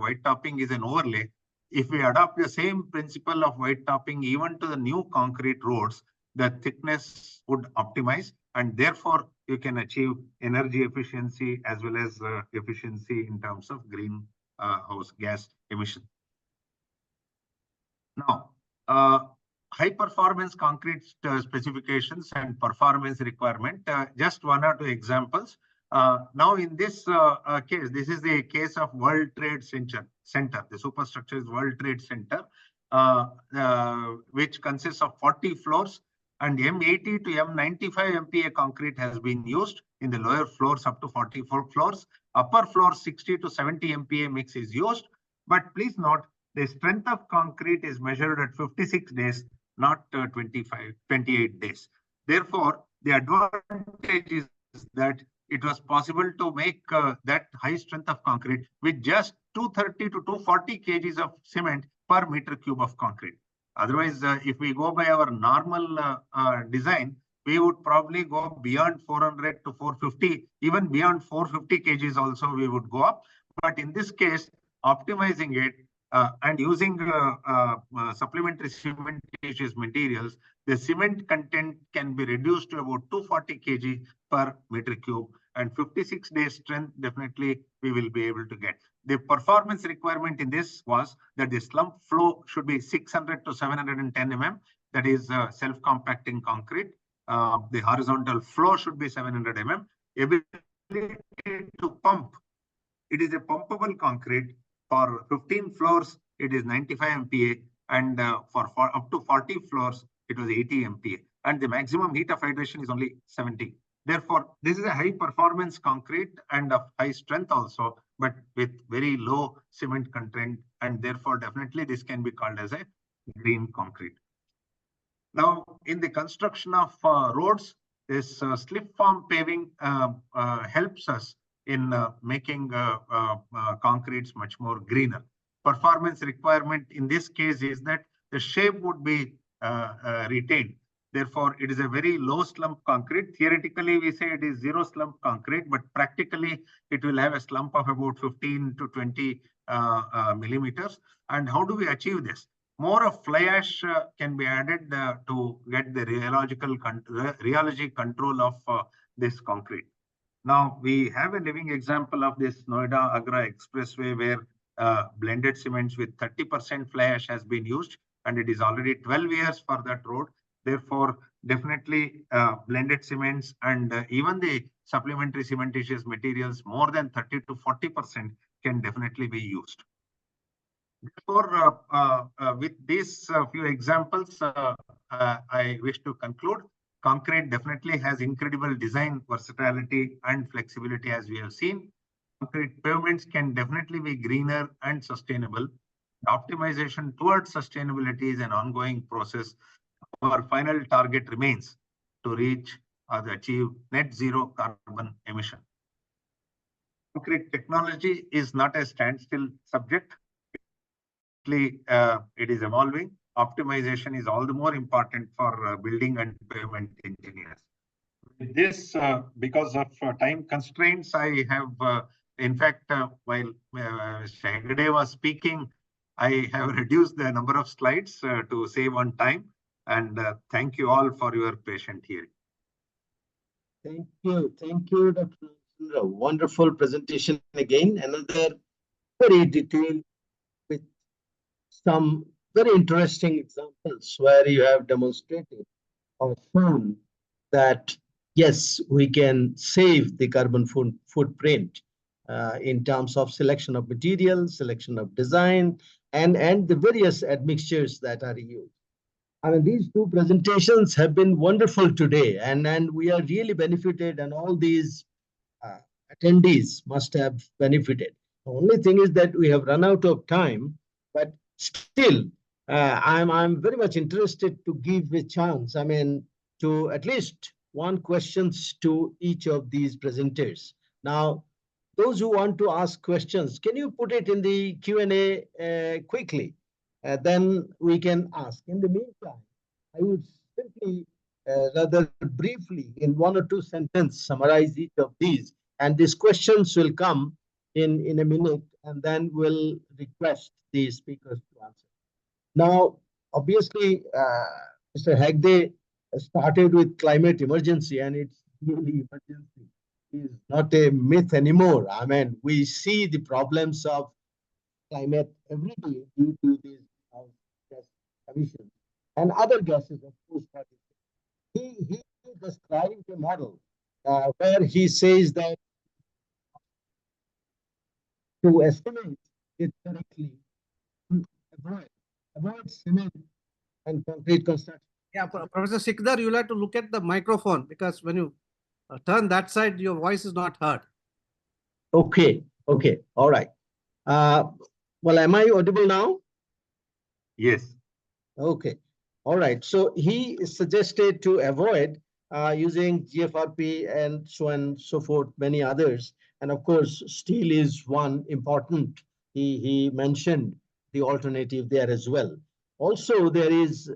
is an overlay. If we adopt the same principle of white topping even to the new concrete roads, the thickness would optimize, and therefore you can achieve energy efficiency as well as efficiency in terms of greenhouse gas emission. Now, high performance concrete specifications and performance requirement, just 1 or 2 examples. Now in this case, this is the case of World Trade Center. The superstructure is World Trade Center, which consists of 40 floors, and M80 to M95 MPa concrete has been used in the lower floors up to 44 floors. Upper floors 60 to 70 MPa mix is used. But please note, the strength of concrete is measured at 56 days, not 28 days. Therefore, the advantage is that it was possible to make that high strength of concrete with just 230 to 240 kgs of cement per meter cube of concrete. Otherwise, if we go by our normal design, we would probably go beyond 400 to 450, even beyond 450 kgs also we would go up. But in this case, optimizing it and using supplementary cementitious materials, the cement content can be reduced to about 240 kg per meter cube, and 56 days strength definitely we will be able to get. The performance requirement in this was that the slump flow should be 600 to 710 mm, that is self-compacting concrete. The horizontal flow should be 700 mm. Ability to pump, it is a pumpable concrete. For 15 floors, it is 95 MPa, and for up to 40 floors, it was 80 MPa. And the maximum heat of hydration is only 70. Therefore, this is a high performance concrete and of high strength also, but with very low cement content. And therefore, definitely this can be called as a green concrete. Now, in the construction of roads, this slip form paving helps us in making concretes much more greener. Performance requirement in this case is that the shape would be retained. Therefore, it is a very low slump concrete. Theoretically, we say it is zero slump concrete, but practically it will have a slump of about 15 to 20 millimeters. And how do we achieve this? More of fly ash can be added to get the rheology control of this concrete. Now, we have a living example of this Noida Agra Expressway where blended cements with 30% fly ash has been used, and it is already 12 years for that road. Therefore, definitely blended cements and even the supplementary cementitious materials more than 30 to 40% can definitely be used. Therefore, with these few examples, I wish to conclude. Concrete definitely has incredible design versatility and flexibility, as we have seen. Concrete pavements can definitely be greener and sustainable. The optimization towards sustainability is an ongoing process. Our final target remains to reach or achieve net zero carbon emission. concrete technology is not a standstill subject. It is evolving. Optimization is all the more important for building and pavement engineers. With this, because of time constraints, I have, in fact, while Hegde was speaking, I have reduced the number of slides to save on time. And thank you all for your patient hearing. Thank you, Dr. Chandra. Wonderful presentation again. Another very detailed with some very interesting examples where you have demonstrated or shown that yes, we can save the carbon footprint in terms of selection of materials, selection of design, and the various admixtures that are used. I mean, these two presentations have been wonderful today, and we are really benefited, and all these attendees must have benefited. The only thing is that we have run out of time, but still, I'm very much interested to give a chance. I mean, to at least one questions to each of these presenters. Now, those who want to ask questions, can you put it in the Q&A quickly? Then we can ask. In the meantime, I would simply rather briefly in one or two sentences summarize each of these, and these questions will come in a minute, and then we'll request the speakers to answer. Now, obviously, Mr. Hegde started with climate emergency, and it's really emergency. It's not a myth anymore. I mean, we see the problems of climate every day due to these gas emissions and other gases, of course. He described a model where he says that to estimate it correctly, avoid cement and concrete construction. Yeah, Professor Sikdar, you'll have to look at the microphone because when you turn that side, your voice is not heard. Okay, all right. Well, am I audible now? Yes. Okay, all right. So he suggested to avoid using GFRP and so on and so forth, many others. And of course, steel is one important. He mentioned the alternative there as well. Also, there is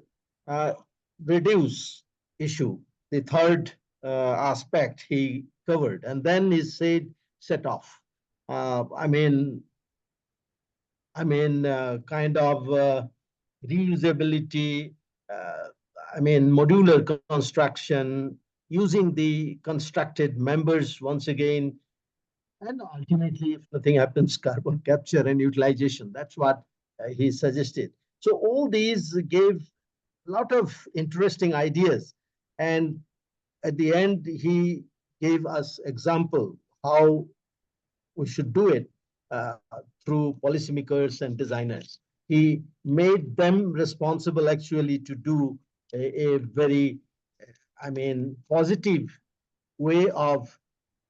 reduce issue, the third aspect he covered, and then he said set off. I mean, kind of reusability, I mean, modular construction, using the constructed members once again, and ultimately, if nothing happens, carbon capture and utilization. That's what he suggested. So all these gave a lot of interesting ideas. And at the end, he gave us example how we should do it through policymakers and designers. He made them responsible actually to do a very, I mean, positive way of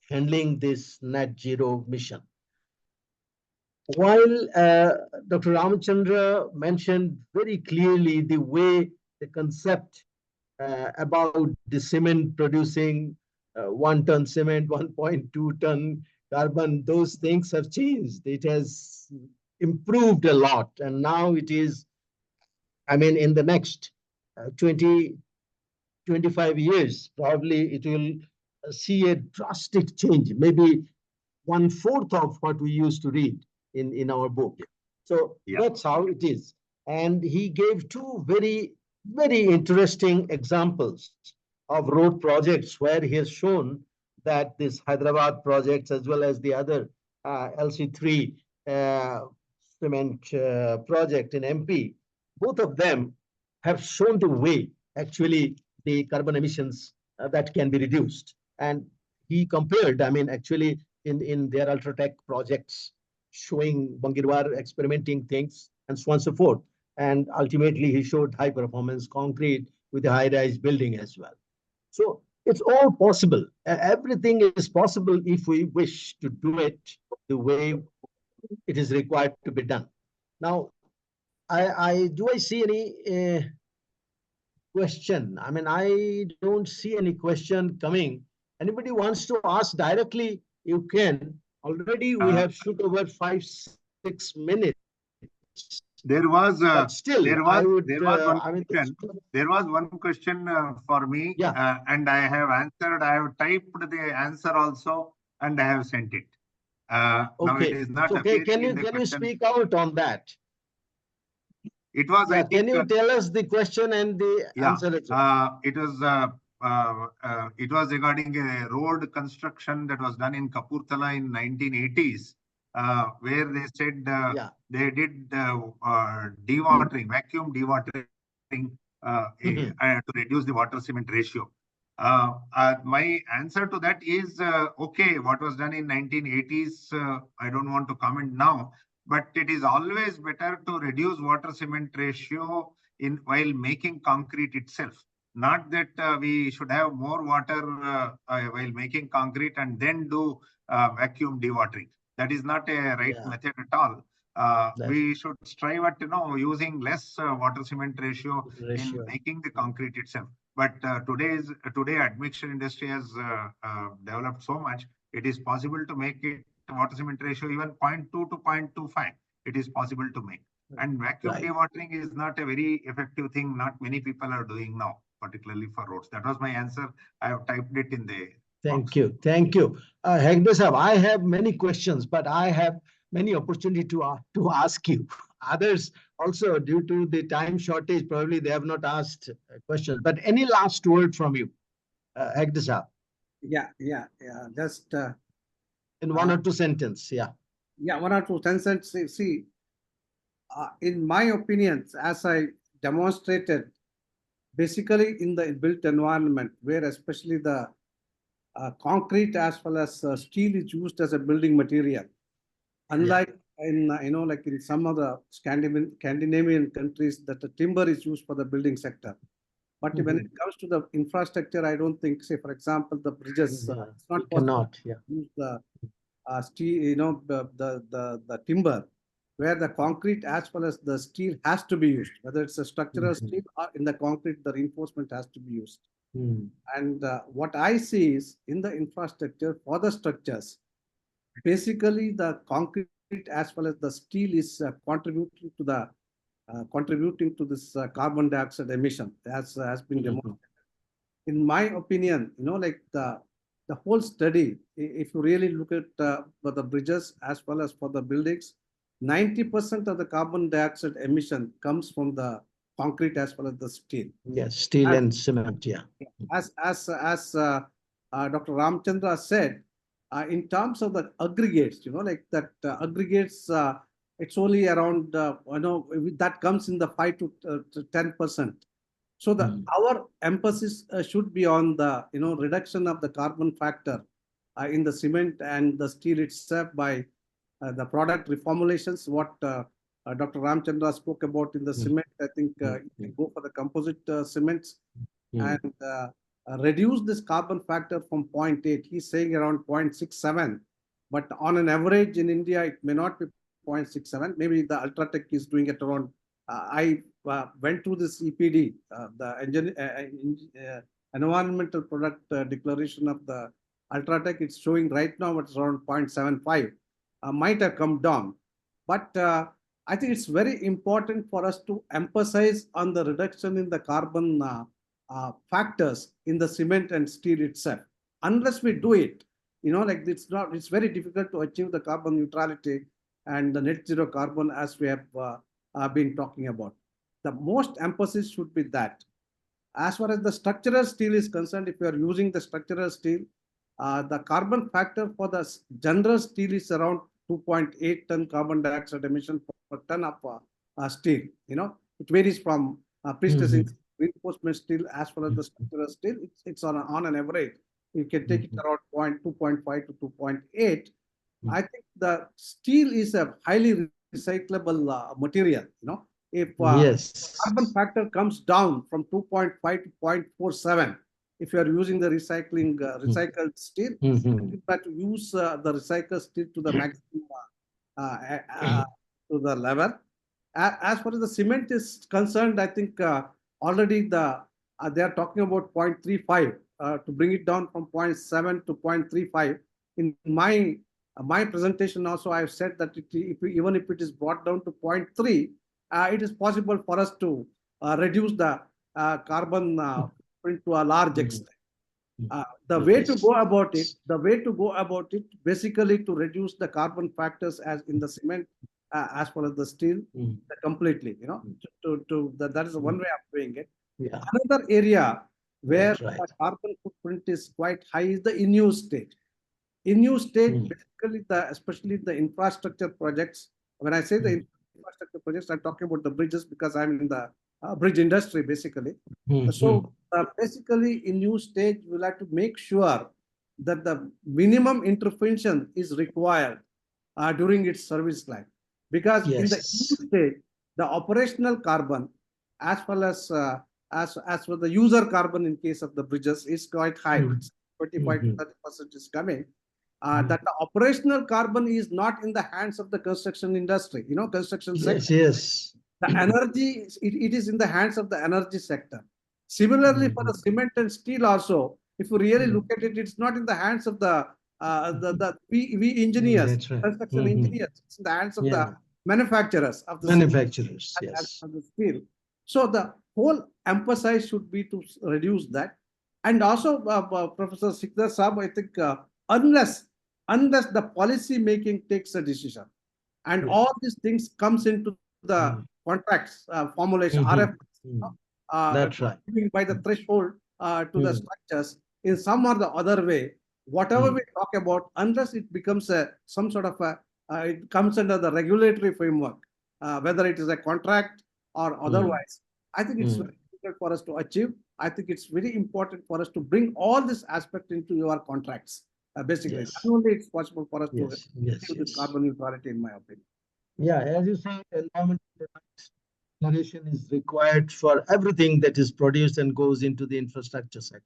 handling this net zero mission. While Dr. Ramachandra mentioned very clearly the way the concept about the cement producing 1 ton cement, 1.2 ton carbon, those things have changed. It has improved a lot. And now it is, I mean, in the next 20, 25 years, probably it will see a drastic change, maybe 1/4 of what we used to read in our book. So that's how it is. And he gave two very, very interesting examples of road projects where he has shown that this Hyderabad projects as well as the other LC3 cement project in MP, both of them have shown the way actually the carbon emissions that can be reduced. And he compared, I mean, actually in their Ultratech projects, showing Bangirwar experimenting things and so on and so forth. And ultimately, he showed high performance concrete with a high-rise building as well. So it's all possible. Everything is possible if we wish to do it the way it is required to be done. Now, do I see any question? I mean, I don't see any question coming. Anybody wants to ask directly, you can. Already we have shoot over 5-6 minutes. There was But still, I would, there was one I mean, question. There was one question for me, Yeah. and I have answered. I have typed the answer also, and I have sent it. Now it okay. is not So appearing can in you the can you question. speak out on that? It was, I Yeah, can think, you tell us the question and the yeah. answer as well? It was regarding a road construction that was done in Kapurthala in 1980s, where they said Yeah. they did dewatering, vacuum dewatering Mhm. to reduce the water cement ratio. My answer to that is okay. What was done in 1980s, I don't want to comment now, but it is always better to reduce water cement ratio in while making concrete itself. Not that we should have more water while making concrete and then do vacuum dewatering. That is not a right Yeah. method at all. That's We should strive at using less water cement ratio in ratio. making the concrete itself. But today admixture industry has developed so much. It is possible to make it water cement ratio even 0.2 to 0.25. It is possible to make. And vacuum Right. dewatering is not a very effective thing. Not many people are doing now, particularly for roads. That was my answer. I have typed it in the Thank box. you. Thank you. Hegde Sahab, I have many questions, but I have many opportunity to ask you. Others also, due to the time shortage, probably they have not asked questions. But any last word from you, Hegde Sahab, Yeah. Just in one or two sentence? Yeah. one or two sentences. See, in my opinion, as I demonstrated, basically in the built environment, where especially the concrete as well as steel is used as a building material, unlike in like in some other Scandinavian countries, that the timber is used for the building sector. But when it comes to the infrastructure, I don't think, say for example, the bridges, Yeah. it's not You possible cannot. to Yeah. use the steel, the timber, where the concrete as well as the steel has to be used, whether it's a structural steel or in the concrete, the reinforcement has to be used. And what I see is in the infrastructure for the structures, basically the concrete as well as the steel is contributing to this carbon dioxide emission, as has been demonstrated. In my opinion, like the whole study, if you really look at for the bridges as well as for the buildings, 90% of the carbon dioxide emission comes from the concrete as well as the steel. Yes, steel and cement. Yeah. As Dr. Ramchandra said, in terms of the aggregates, like that aggregates, it's only around that comes in the 5 to 10%. So our emphasis should be on the reduction of the carbon factor in the cement and the steel itself by the product reformulations. What Dr. Ramchandra spoke about in the cement, I think you can go for the composite cements and reduce this carbon factor from 0.8. He's saying around 0.67, but on an average in India, it may not be 0.67. Maybe the Ultratech is doing it around. I went through this EPD, the environmental product declaration of the Ultratech. It's showing right now it's around 0.75. Might have come down, but I think it's very important for us to emphasize on the reduction in the carbon factors in the cement and steel itself. Unless we do it, it's very difficult to achieve the carbon neutrality and the net zero carbon as we have been talking about. The most emphasis should be that. As far as the structural steel is concerned, if you are using the structural steel, the carbon factor for the general steel is around 2.8 ton carbon dioxide emission per ton of steel. It varies from pre-stressing reinforcement steel as well as the structural steel. It's on an average. You can take it around 2.5 to 2.8. I think the steel is a highly recyclable material. If carbon factor comes down from 2.5 to 0.47, if you are using the recycled steel, you have to use the recycled steel to the maximum to the level. As far as the cement is concerned, I think already they are talking about 0.35 to bring it down from 0.7 to 0.35. In my my presentation also, I've said that even if it is brought down to 0.3, it is possible for us to reduce the carbon footprint to a large extent. The way to go about it, basically to reduce the carbon factors as in the cement, as well as the steel, completely, that is one way of doing it. Yeah. Another area where That's right. the carbon footprint is quite high is the in-use stage. In-use stage, basically especially the infrastructure projects. When I say the infrastructure projects, I'm talking about the bridges because I'm in the bridge industry, basically. So basically in use stage, we'll have to make sure that the minimum intervention is required during its service life. Because in the use stage, the operational carbon as well as for the user carbon in case of the bridges is quite high. 25 to 30% is coming. That the operational carbon is not in the hands of the construction industry, construction sector. Yes. The energy, it is in the hands of the energy sector. Similarly, for the cement and steel also, if you really look at it, it's not in the hands of we engineers, construction engineers. It's in the hands of the manufacturers of the manufacturers. of the steel. So the whole emphasis should be to reduce that. And also, Professor Sikdar Saab, I think unless the policy making takes a decision, and all these things comes into the contracts formulation, RF, That's right. by the threshold to the structures in some or the other way, whatever we talk about, unless it becomes some sort of it comes under the regulatory framework, whether it is a contract or otherwise, I think it's very difficult for us to achieve. I think it's very important for us to bring all this aspect into your contracts. Basically, not only it's possible for us to achieve this carbon neutrality, in my opinion. Yeah, as you say, environmental declaration is required for everything that is produced and goes into the infrastructure sector.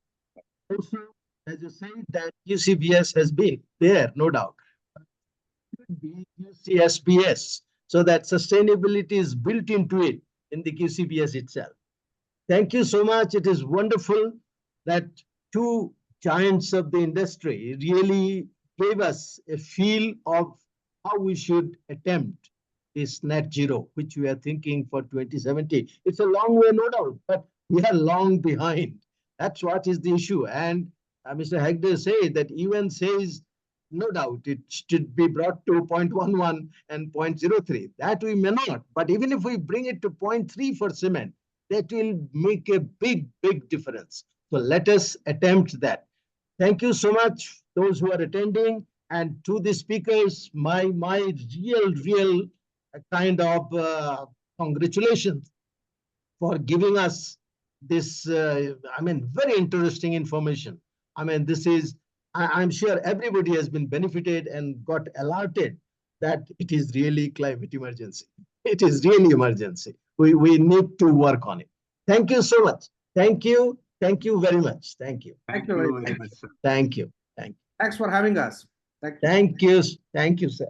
Also, as you say, that QCBS has been there, no doubt. It should be QCSBS, so that sustainability is built into it in the QCBS itself. Thank you so much. It is wonderful that two giants of the industry really gave us a feel of how we should attempt this net zero, which we are thinking for 2070. It's a long way, no doubt, but we are long behind. That's what is the issue. And Mr. Hegde said that UN says, no doubt, it should be brought to 0.11 and 0.03. That we may not. But even if we bring it to 0.3 for cement, that will make a big, big difference. So let us attempt that. Thank you so much, those who are attending. And to the speakers, my real kind of congratulations for giving us this, very interesting information. This is, I'm sure everybody has been benefited and got alerted that it is really climate emergency. It is really emergency. We need to work on it. Thank you so much. Thank you. Thank you very much. Thank you. Thank you very much. Thank you. Thank you. Thanks for having us. Thank you. Thank you, sir.